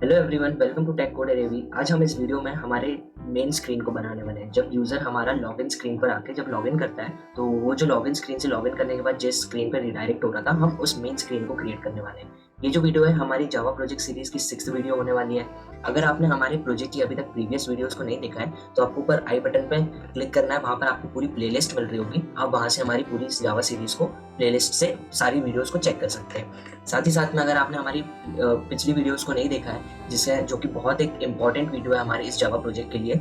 Hello everyone, welcome to tech code एरेवी। आज हम इस वीडियो में हमारे मेन स्क्रीन को बनाने वाले हैं। जब यूजर हमारा लॉगिन स्क्रीन पर आके जब लॉगिन करता है तो वो जो लॉगिन स्क्रीन से लॉगिन करने के बाद जिस स्क्रीन पर रिडायरेक्ट हो रहा था, हम उस मेन स्क्रीन को क्रिएट करने वाले हैं। ये जो वीडियो है हमारी जावा प्रोजेक्ट सीरीज की 6th वीडियो होने वाली है। अगर आपने हमारे प्रोजेक्ट की अभी तक प्रीवियस वीडियोस को नहीं देखा है तो आपको ऊपर आई बटन पे क्लिक करना है। वहाँ पर आपको पूरी प्लेलिस्ट मिल रही होगी। आप वहाँ से हमारी पूरी जावा सीरीज को प्लेलिस्ट से सारी वीडियोस को चेक कर सकते हैं। साथ ही साथ में अगर आपने हमारी पिछली वीडियोस को नहीं देखा है, जिससे जो कि बहुत एक इम्पॉर्टेंट वीडियो है हमारे इस जावा प्रोजेक्ट के लिए,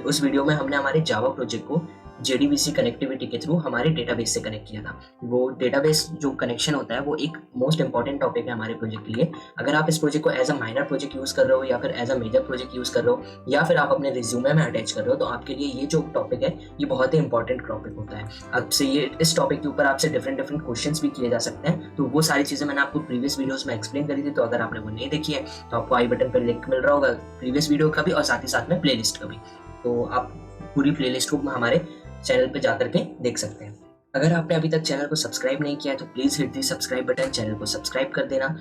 उस वीडियो में हमने हमारे जावा प्रोजेक्ट को JDBC कनेक्टिविटी के थ्रू हमारे डेटाबेस से कनेक्ट किया था। वो डेटाबेस जो कनेक्शन होता है वो एक मोस्ट इंपॉर्टेंट टॉपिक है हमारे प्रोजेक्ट के लिए। अगर आप इस प्रोजेक्ट को as a minor project use कर रहे हो या फिर as a major project use कर रहे हो या फिर आप अपने रिज्यूमे में अटैच कर रहे हो, तो आपके लिए ये जो टॉपिक है ये बहुत ही इंपॉर्टेंट टॉपिक होता है। आपसे ये इस टॉपिक के ऊपर आपसे डिफरेंट क्वेश्चंस भी किए जा सकते हैं। तो वो सारी चीज़ें मैंने आपको प्रीवियस वीडियोस में एक्सप्लेन करी थी। तो अगर आपने वो नहीं देखी है तो आपको आई बटन पर लिंक मिल रहा होगा प्रीवियस वीडियो का भी और साथ ही साथ में प्लेलिस्ट का भी। तो आप पूरी प्लेलिस्ट को हमारे चैनल पे जाकर के देख सकते हैं। अगर आपने अभी तक चैनल को सब्सक्राइब नहीं किया है तो please hit the subscribe button, channel को सब्सक्राइब कर देना।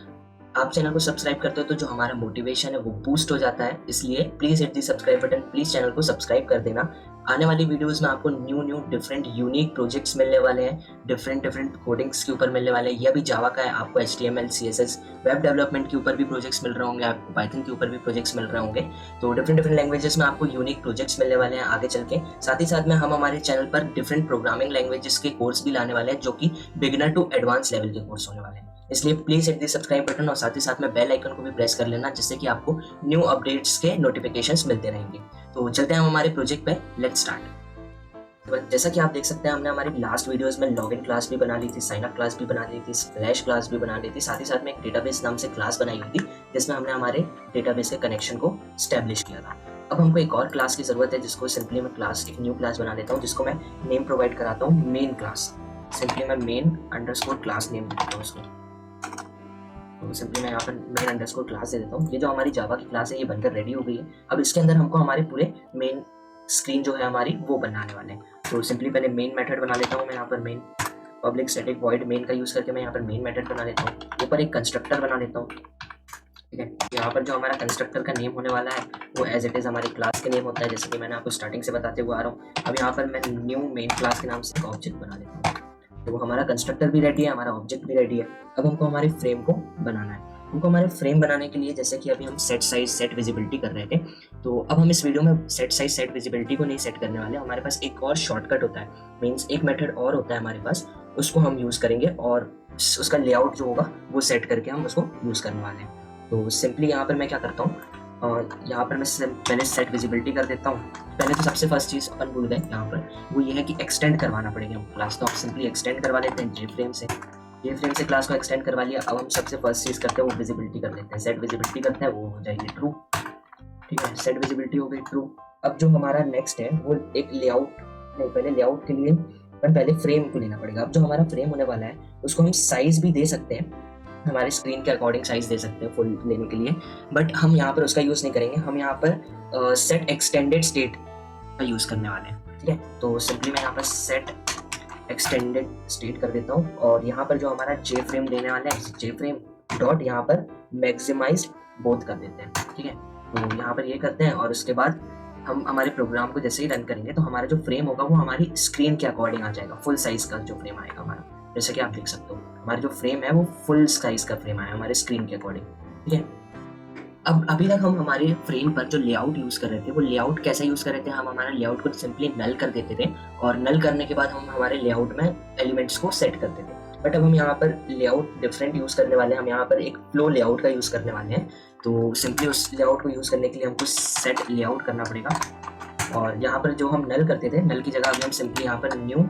आप चैनल को सब्सक्राइब करते हो तो जो हमारा मोटिवेशन है वो बूस्ट हो जाता है, इसलिए please hit the subscribe button, please channel को सब्सक्राइब कर देना। आने वाली वीडियोस में आपको न्यू डिफरेंट यूनिक प्रोजेक्ट्स मिलने वाले हैं, डिफरेंट कोडिंग्स के ऊपर मिलने वाले हैं। यह भी जावा का है, आपको HTML CSS वेब डेवलपमेंट के ऊपर भी प्रोजेक्ट्स मिल रहे होंगे, आपको पाइथन के ऊपर भी प्रोजेक्ट्स मिल रहे होंगे। तो डिफरेंट लैंग्वेजेस में आपको यूनिक प्रोजेक्ट्स मिलने वाले हैं आगे चल के। साथ ही साथ में हम हमारे चैनल पर डिफरेंट प्रोग्रामिंग लैंग्वेजेस के कोर्स भी लाने वाले हैं, जो कि बिगिनर टू एडवांस लेवल के कोर्स होने वाले हैं। इसलिए please hit the subscribe button और साथ ही साथ में बेल आइकन को भी प्रेस कर लेना, जिससे कि आपको न्यू अपडेट्स के नोटिफिकेशंस मिलते रहेंगे। तो चलते हैं हम हमारे प्रोजेक्ट पे, लेट्स स्टार्ट। तो जैसा कि आप देख सकते हैं, हमने हमारी लास्ट वीडियोस में लॉगिन क्लास भी बना ली थी, साइन अप क्लास भी बना ली थी, स्प्लैश क्लास भी बना ली थी। साथ ही साथ में एक डेटाबेस नाम से क्लास बनाई हुई थी, जिसमें हमने हमारे डेटाबेस के कनेक्शन को स्टैब्लिश किया था। अब हमको एक और क्लास की जरूरत है, जिसको सिंपली मैं एक न्यू क्लास बना देता हूँ, जिसको मैं नेम प्रोवाइड कराता हूँ मेन क्लास। सिंपली मैं मेन अंडरस्कोर क्लास नेम देता हूँ उसको। तो सिंपली मैं यहाँ पर मेन अंडरस्कोर क्लास दे देता हूँ। ये जो हमारी जावा की क्लास है ये बनकर रेडी हो गई है। अब इसके अंदर हमको हमारे पूरे मेन स्क्रीन जो है हमारी वो बनाने वाले हैं। तो सिंपली पहले मेन मेथड बना लेता हूँ मैं यहाँ पर। Main public static void main का यूज़ करके मैं यहाँ पर मेन मेथड बना लेता हूँ। ऊपर एक कंस्ट्रक्टर बना लेता हूँ, ठीक है। यहाँ पर जो हमारा कंस्ट्रक्टर का नेम होने वाला है वो एज इट इज़ हमारी क्लास के नेम होता है, जैसे कि मैंने आपको स्टार्टिंग से बताते हुए आ रहा हूँ। अब यहाँ पर मैं न्यू मेन क्लास के नाम से एक ऑब्जेक्ट बना लेता हूँ। तो हमारा कंस्ट्रक्टर भी रेडी है, हमारा ऑब्जेक्ट भी रेडी है। अब हमको हमारे फ्रेम को बनाना है। हमको हमारे फ्रेम बनाने के लिए, जैसे कि अभी हम सेट साइज सेट विजिबिलिटी कर रहे थे, तो अब हम इस वीडियो में सेट साइज सेट विजिबिलिटी को नहीं सेट करने वाले। हमारे पास एक और शॉर्टकट होता है, मीन्स एक मेथड और होता है हमारे पास, उसको हम यूज़ करेंगे और उसका लेआउट जो होगा वो सेट करके हम उसको यूज़ करने वाले हैं। तो सिंपली यहाँ पर मैं क्या करता हूँ, यहाँ पर मैं पहले सेट विजिबिलिटी कर देता हूँ। पहले तो सबसे फर्स्ट चीज़ अपन भूल गए यहाँ पर, वो ये है कि एक्सटेंड करवाना पड़ेगा हम क्लास। तो आप सिंपली एक्सटेंड करवा लेते हैं जे फ्रेम से क्लास को एक्सटेंड करवा लिया। अब हम सबसे फर्स्ट चीज़ करते हैं वो विजिबिलिटी कर देते हैं, सेट विजिबिलिटी करते हैं, वो हो जाएगी ट्रू, ठीक है। सेट विजिबिलिटी हो गई ट्रू। अब जो हमारा नेक्स्ट है वो एक लेआउट, नहीं पहले लेआउट के लिए पहले फ्रेम को लेना पड़ेगा। अब जो हमारा फ्रेम होने वाला है उसको हम साइज भी दे सकते हैं, हमारे स्क्रीन के अकॉर्डिंग साइज दे सकते हैं फुल लेने के लिए, बट हम यहाँ पर उसका यूज़ नहीं करेंगे। हम यहाँ पर सेट एक्सटेंडेड स्टेट का यूज़ करने वाले हैं, ठीक है। तो सिंपली मैं यहाँ पर सेट एक्सटेंडेड स्टेट कर देता हूँ और यहाँ पर जो हमारा जे फ्रेम देने वाला है, जे फ्रेम डॉट यहाँ पर मैक्सिमाइज बोथ कर देते हैं, ठीक है। तो यहाँ पर ये करते हैं और उसके बाद हम हमारे प्रोग्राम को जैसे ही रन करेंगे तो हमारा जो फ्रेम होगा वो हमारी स्क्रीन के अकॉर्डिंग आ जाएगा, फुल साइज का जो फ्रेम आएगा हमारा। जैसे कि आप देख सकते हो हमारा जो फ्रेम है वो फुल साइज का फ्रेम आया हमारे स्क्रीन के अकॉर्डिंग, ठीक है। अब अभी तक हम हमारे फ्रेम पर जो लेआउट यूज़ कर रहे थे वो लेआउट कैसे यूज़ कर रहे थे, हम हमारा लेआउट को सिंपली नल कर देते थे और नल करने के बाद हम हमारे लेआउट में एलिमेंट्स को सेट करते थे। बट अब हम यहाँ पर लेआउट डिफरेंट यूज़ करने वाले हैं। हम यहाँ पर एक फ्लो लेआउट का यूज़ करने वाले हैं। तो सिंपली उस लेआउट को यूज़ करने के लिए हमको सेट लेआउट करना पड़ेगा और यहाँ पर जो हम नल करते थे, नल की जगह अभी हम सिंपली यहाँ पर न्यू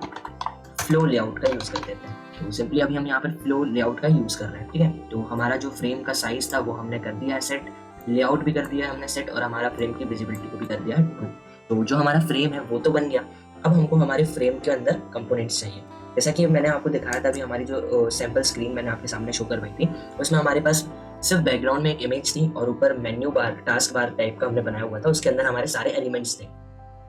फ्लो लेआउट का यूज़ कर देते हैं। तो सिंपली अभी हम यहाँ पर फ्लो लेआउट का यूज़ कर रहे हैं, ठीक है। तो हमारा जो फ्रेम का साइज था वो हमने कर दिया है सेट, लेआउट भी कर दिया है हमने सेट और हमारा फ्रेम की विजिबिलिटी को भी कर दिया है ट्रू। तो जो हमारा फ्रेम है वो तो बन गया। अब हमको हमारे फ्रेम के अंदर कंपोनेंट्स चाहिए। जैसा कि मैंने आपको दिखाया था अभी, हमारी जो सैम्पल स्क्रीन मैंने आपके सामने शो करवाई थी, उसमें हमारे पास सिर्फ बैकग्राउंड में एक इमेज थी और ऊपर menu bar, task bar type का हमने बनाया हुआ था, उसके अंदर हमारे सारे एलिमेंट्स थे।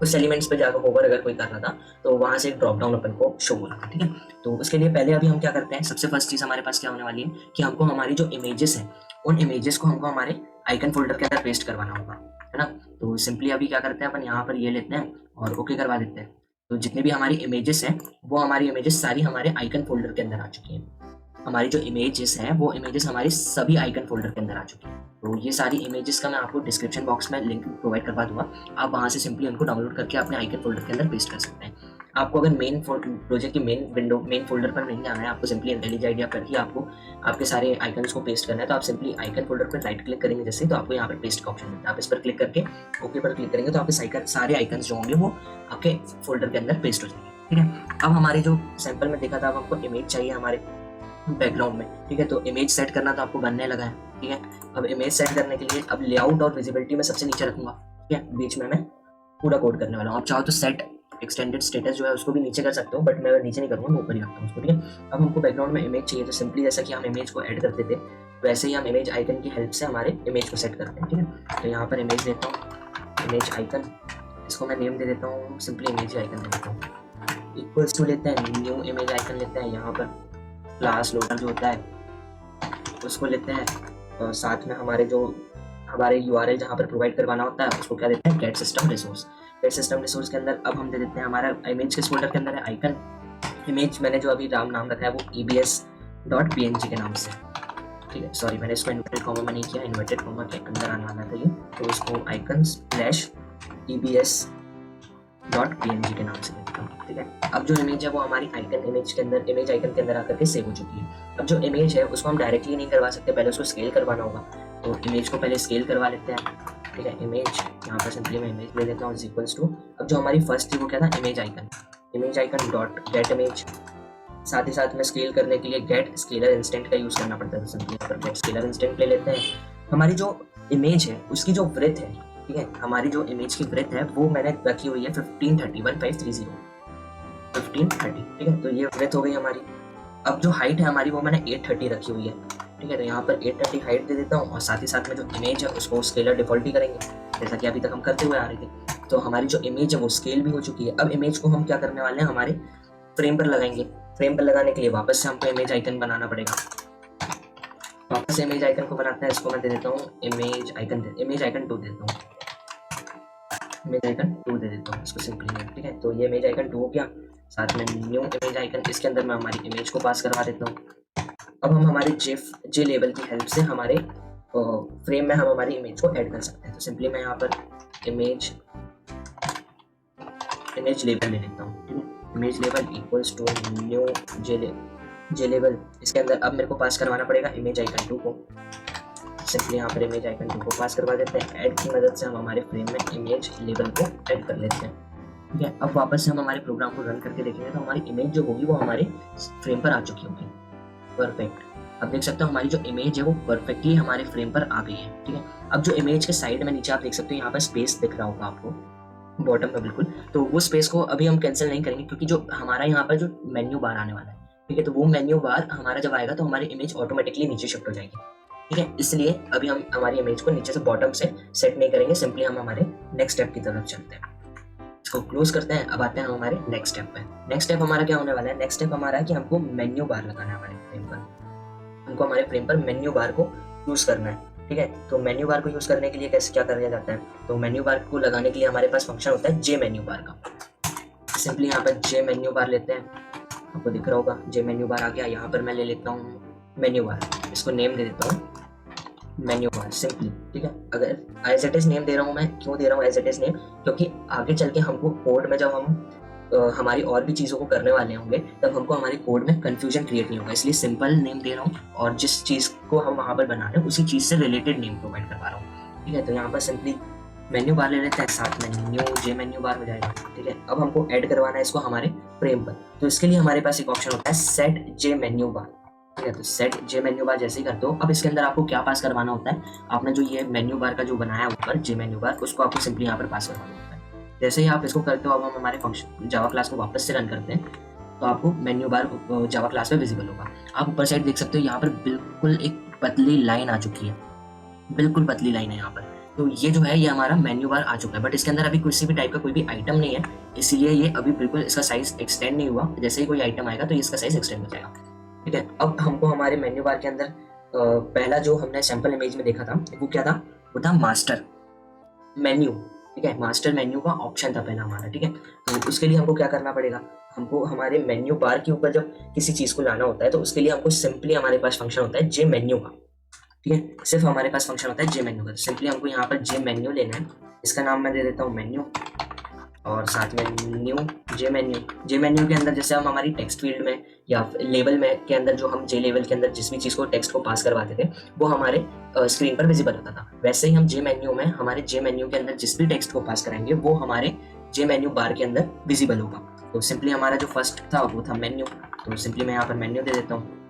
उस एलिमेंट्स पे जाकर होवर अगर कोई कर रहा था तो वहाँ से एक ड्रॉप डाउन अपन को शो हो रहा था, ठीक है। तो उसके लिए पहले अभी हम क्या करते हैं, सबसे फर्स्ट चीज़ हमारे पास क्या होने वाली है कि हमको हमारी जो इमेजेस हैं उन इमेजेस को हमको हमारे आइकन फोल्डर के अंदर पेस्ट करवाना होगा, है ना। तो सिंपली अभी क्या करते हैं, अपन यहाँ पर ये लेते हैं और ओके करवा देते हैं। तो जितनी भी हमारी इमेजेस हैं वो हमारी इमेजेस सारी हमारे आइकन फोल्डर के अंदर आ चुकी हैं। हमारी जो इमेजेस हैं वो इमेजेस हमारी सभी आइकन फोल्डर के अंदर आ चुकी हैं। तो ये सारी इमेजेस का मैं आपको डिस्क्रिप्शन बॉक्स में लिंक प्रोवाइड करवा दूंगा, आप वहाँ से सिंपली उनको डाउनलोड करके अपने आइकन फोल्डर के अंदर पेस्ट कर सकते हैं। आपको अगर मेन प्रोजेक्ट की मेन विंडो मेन फोल्डर पर नहीं आना है, आपको सिंपली इंटेलिज आइडिया पर ही आपको आपके सारे आइकन्स को पेस्ट करना है, तो आप सिंपली आइकन फोल्डर पर राइट क्लिक करेंगे जैसे, तो आपको यहाँ पर पेस्ट का ऑप्शन मिलता है। आप इस पर क्लिक करके ओके पर क्लिक करेंगे तो आपके सारे आइकन्स जो होंगे वो आपके फोल्डर के अंदर पेस्ट हो जाएंगे, ठीक है। अब हमारे जो सैंपल में देखा था, अब हमको इमेज चाहिए हमारे बैकग्राउंड में, ठीक है। तो इमेज सेट करना तो आपको बनने लगा है, ठीक है। अब इमेज सेट करने के लिए अब लेआउट और विजिबिलिटी में सबसे नीचे रखूंगा, ठीक है। बीच में मैं पूरा कोड करने वाला हूँ। आप चाहो तो सेट एक्सटेंडेड स्टेटस जो है उसको भी नीचे कर सकते हो, बट मैं नीचे नहीं करूँगा, मैं ऊपर ही रखता हूँ उसको, ठीक है। अब हमको बैकग्राउंड में इमेज चाहिए, तो सिंपली जैसा कि हम इमेज को ऐड करते थे वैसे ही हम इमेज आइकन की हेल्प से हमारे इमेज को सेट करते हैं, ठीक है। तो यहाँ पर इमेज देता हूँ, इमेज आइकन, इसको मैं नेम दे देता हूँ, सिंपली इमेज आइकन दे देता हूँ। इक्वल्स टू लेते हैं, न्यू इमेज आइकन लेते हैं, यहाँ पर क्लास लोडर जो होता है उसको लेते हैं, और साथ में हमारे URL जहाँ पर प्रोवाइड करवाना होता है उसको क्या देते हैं, get system resource. Get system resource के अंदर अब हम दे देते हैं, हमारा इमेज किस फोल्डर के अंदर है, आइकन। इमेज मैंने जो अभी नाम रखा है वो ebs.png के नाम से, ठीक है। सॉरी, मैंने इसको इन्वर्टेड कॉमा में नहीं किया, इन्वर्टेड कॉमा के अंदर आने वाला था ये, तो इसको icon/ebs.png के नाम से देता हूँ, ठीक है। अब जो इमेज है वो हमारी इमेज आइकन के अंदर आकर के सेव हो चुकी है। अब जो इमेज है उसको हम डायरेक्टली नहीं करवा सकते, पहले उसको स्केल करवाना होगा। तो इमेज को पहले स्केल करवा लेते हैं, ठीक है। इमेज यहाँ पर सिंपली मैं इमेज ले लेता हूँ इक्वल्स टू, अब जो हमारी फर्स्ट थी वो क्या था, image icon dot gate image. साथ ही साथ में स्केल करने के लिए गेट स्केलर इंस्टेंट का यूज़ करना पड़ता है, तो सिंपली यहाँ पर गेट स्केलर इंस्टेंट ले लेते हैं। हमारी जो इमेज है उसकी जो ब्रेथ है, ठीक है, हमारी जो इमेज की ब्रेथ है वो मैंने रखी हुई है 1530, 1530, ठीक है। तो ये ब्रेथ हो गई हमारी। अब जो हाइट है हमारी वो मैंने 830 रखी हुई है, ठीक है। तो यहाँ पर 830 हाइट दे देता हूँ, और साथ ही साथ में जो इमेज है उसको स्केलर डिफॉल्ट ही करेंगे, जैसा कि अभी तक हम करते हुए आ रहे थे। तो हमारी जो इमेज है वो स्केल भी हो चुकी है। अब इमेज को हम क्या करने वाले हैं, हमारे फ्रेम पर लगाएंगे। फ्रेम पर लगाने के लिए वापस से हमको इमेज आइकन बनाना पड़ेगा। वापस से इमेज आइकन को बनाते हैं, इसको मैं दे देता हूँ इमेज आइकन 2 दे देता हूँ, इमेज आइकन 2 दे देता हूँ इसको सिंपली, ठीक है। तो ये इमेज आइकन 2 हो गया। साथ में न्यू इमेज आइकन, इसके अंदर मैं हमारी इमेज को पास करवा देता हूँ। अब हम हमारे जे लेबल की हेल्प से हमारे फ्रेम में हम हमारी इमेज को ऐड कर सकते हैं। तो सिंपली मैं यहाँ पर इमेज लेबल ले लेता हूँ, ठीक है। Image label equals to new J label, इसके अंदर अब मेरे को पास करवाना पड़ेगा इमेज आइकन 2 को। सिंपली यहाँ पर इमेज आइकन 2 को पास करवा देते हैं। ऐड की मदद से हम हमारे फ्रेम में इमेज लेबल को ऐड कर लेते हैं, ठीक है। अब वापस से हम हमारे प्रोग्राम को रन करके देखेंगे तो हमारी इमेज जो होगी वो हमारे फ्रेम पर आ चुकी होगी, परफेक्ट। अब देख सकते हो हमारी जो इमेज है वो परफेक्टली हमारे फ्रेम पर आ गई है, ठीक है। अब जो इमेज के साइड में नीचे आप देख सकते हो यहाँ पर स्पेस दिख रहा होगा आपको बॉटम में, बिल्कुल। तो वो स्पेस को अभी हम कैंसिल नहीं करेंगे, क्योंकि जो हमारा यहाँ पर जो मेन्यू बार आने वाला है, ठीक है, तो वो मेन्यू बार हमारा जब आएगा तो हमारी इमेज ऑटोमेटिकली नीचे शिफ्ट हो जाएगी, ठीक है। इसलिए अभी हम हमारी इमेज को नीचे से बॉटम से सेट नहीं करेंगे, सिंपली हम हमारे नेक्स्ट स्टेप की तरफ चलते हैं। इसको क्लोज करते हैं। अब आते हैं हमारे नेक्स्ट स्टेप पे। नेक्स्ट स्टेप हमारा क्या होने वाला है, नेक्स्ट स्टेप हमारा है कि हमको मेन्यू बार लगाना है हमारे फ्रेम पर। हमको हमारे फ्रेम पर मेन्यू बार को यूज करना है, ठीक है। तो मेन्यू बार को यूज करने के लिए कैसे क्या किया जाता है, तो मेन्यू बार को लगाने के लिए हमारे पास फंक्शन होता है जे मेन्यू बार का। सिंपली यहाँ पर जे मेन्यू बार लेते हैं, आपको दिख रहा होगा जे मेन्यू बार आ गया। यहाँ पर मैं ले लेता हूँ मेन्यू बार, इसको नेम दे देता हूँ मेन्यू बार सिंपली, ठीक है। अगर एज इट इज नेम दे रहा हूँ मैं, क्यों दे रहा हूँ एज इट इज नेम, क्योंकि आगे चल के हमको कोड में जब हम हमारी और भी चीज़ों को करने वाले होंगे तब हमको हमारे कोड में कंफ्यूजन क्रिएट नहीं होगा, इसलिए सिंपल नेम दे रहा हूँ और जिस चीज़ को हम वहाँ पर बना रहे हैं उसी चीज़ से रिलेटेड नेम प्रोवाइड करवा रहा हूँ, ठीक है। तो यहाँ पर सिंपली मेन्यू बार ले लेते हैं, साथ में न्यू जे मेन्यू बार हो जाएगा, ठीक है। अब हमको ऐड करवाना है इसको हमारे फ्रेम पर, तो इसके लिए हमारे पास एक ऑप्शन होता है सेट जे मेन्यू बार, ठीक है। तो सेट जे मेन्यू बार जैसे ही करते हो, अब इसके अंदर आपको क्या पास करवाना होता है, आपने जो ये मेन्यू बार का जो बनाया ऊपर जे मेन्यू बार, उसको आपको सिंपली यहाँ पर पास करवाना होता है। जैसे ही आप इसको करते हो, अब हम हमारे फंक्शन जावा क्लास को वापस से रन करते हैं तो आपको मेन्यू बार जावा क्लास में विजिबल होगा। आप ऊपर साइड देख सकते हो यहाँ पर बिल्कुल एक पतली लाइन आ चुकी है, बिल्कुल पतली लाइन है यहाँ पर, तो ये जो है ये हमारा मेन्यू बार आ चुका है, बट इसके अंदर अभी किसी भी टाइप का कोई भी आइटम नहीं है, इसीलिए ये अभी बिल्कुल इसका साइज एक्सटेंड नहीं हुआ। जैसे ही कोई आइटम आएगा तो इसका साइज एक्सटेंड हो जाएगा। ठीक है, अब हमको हमारे मेन्यू बार के अंदर पहला जो हमने सैंपल इमेज में देखा था वो क्या था, वो था मास्टर मेन्यू। ठीक है, मास्टर मेन्यू का ऑप्शन था पहला हमारा। ठीक है, तो उसके लिए हमको क्या करना पड़ेगा, हमको हमारे मेन्यू बार के ऊपर जब किसी चीज को लाना होता है तो उसके लिए हमको सिंपली हमारे पास फंक्शन होता है जे मेन्यू का। ठीक है, सिर्फ हमारे पास फंक्शन होता है जे मेन्यू का। तो सिंपली हमको यहाँ पर जे मेन्यू लेना है, इसका नाम मैं दे देता हूँ मेन्यू, और साथ में न्यू जे मेन्यू। जे मेन्यू के अंदर जैसे हम हमारी टेक्स्ट फील्ड में या लेवल में के अंदर जो हम जे लेवल के अंदर जिस भी चीज़ को टेक्स्ट को पास करवाते थे वो हमारे स्क्रीन पर विजिबल होता था, वैसे ही हम जे मेन्यू में हमारे जे मेन्यू के अंदर जिस भी टेक्स्ट को पास कराएंगे वो हमारे जे मेन्यू बार के अंदर विजिबल होगा। तो सिंपली हमारा जो फर्स्ट था वो था मेन्यू, तो सिंपली मैं यहाँ पर मेन्यू दे देता हूँ,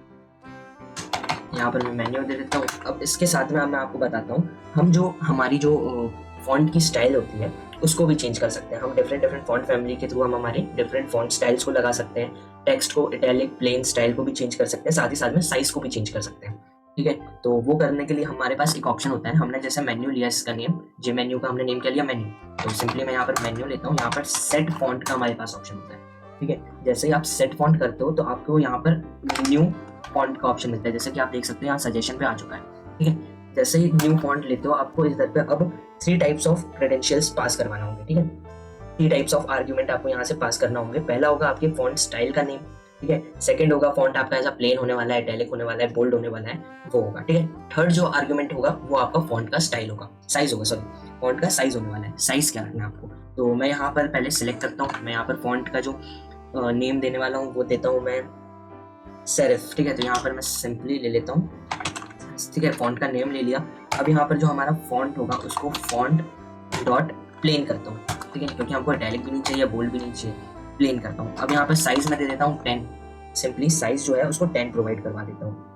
यहाँ पर मैं मेन्यू दे देता हूँ। अब इसके साथ में मैं आपको बताता हूँ, हम जो हमारी जो फॉन्ट की स्टाइल होती है उसको भी चेंज कर सकते हैं। हम डिफरेंट फॉन्ट फैमिली के थ्रू हम हमारे डिफरेंट फॉन्ट स्टाइल्स को लगा सकते हैं, टेक्स्ट को इटैलिक प्लेन स्टाइल को भी चेंज कर सकते हैं, साथ ही साथ में साइज को भी चेंज कर सकते हैं। ठीक है, तो वो करने के लिए हमारे पास एक ऑप्शन होता है, हमने जैसे मेन्यू लिया इसका नेम, जे मेन्यू का हमने नेम क्या लिया मेन्यू, तो सिंपली मैं यहाँ पर मेन्यू लेता हूँ, यहाँ पर सेट फॉन्ट का हमारे पास ऑप्शन होता है। ठीक है, जैसे ही आप सेट फॉन्ट करते हो तो आपको यहाँ पर न्यू फॉन्ट का ऑप्शन मिलता है, जैसे कि आप देख सकते हैं यहाँ सजेशन पे आ चुका है। ठीक है, जैसे ही न्यू फॉन्ट लेते हो आपको इधर पे अब 3 टाइप्स ऑफ क्रेडेंशियल्स पास करवाना होंगे। ठीक है, 3 टाइप्स ऑफ आर्ग्यूमेंट आपको यहाँ से पास करना होंगे। पहला होगा आपके फॉन्ट स्टाइल का नेम। ठीक है, सेकंड होगा फॉन्ट आपका ऐसा प्लेन होने वाला है, इटैलिक होने वाला है, बोल्ड होने वाला है, वो होगा। ठीक है, थर्ड जो आर्ग्यूमेंट होगा वो आपका फॉन्ट का स्टाइल होगा, साइज होगा, सॉरी फॉन्ट का साइज होने वाला है। साइज क्या रखना है आपको, तो मैं यहाँ पर पहले सिलेक्ट करता हूँ, मैं यहाँ पर फॉन्ट का जो नेम देने वाला हूँ वो देता हूँ मैं सेरिफ। ठीक है, तो यहाँ पर मैं सिंपली ले लेता हूँ। ठीक है, फॉन्ट का नेम ले लिया। अब यहाँ पर जो हमारा फॉन्ट होगा उसको फॉन्ट डॉट प्लेन करता हूँ। ठीक है, क्योंकि हमको इटैलिक भी नहीं चाहिए, बोल्ड भी नहीं चाहिए, प्लेन करता हूँ। अब यहाँ पर साइज में दे देता हूँ 10, सिंपली साइज जो है उसको 10 प्रोवाइड करवा देता हूँ।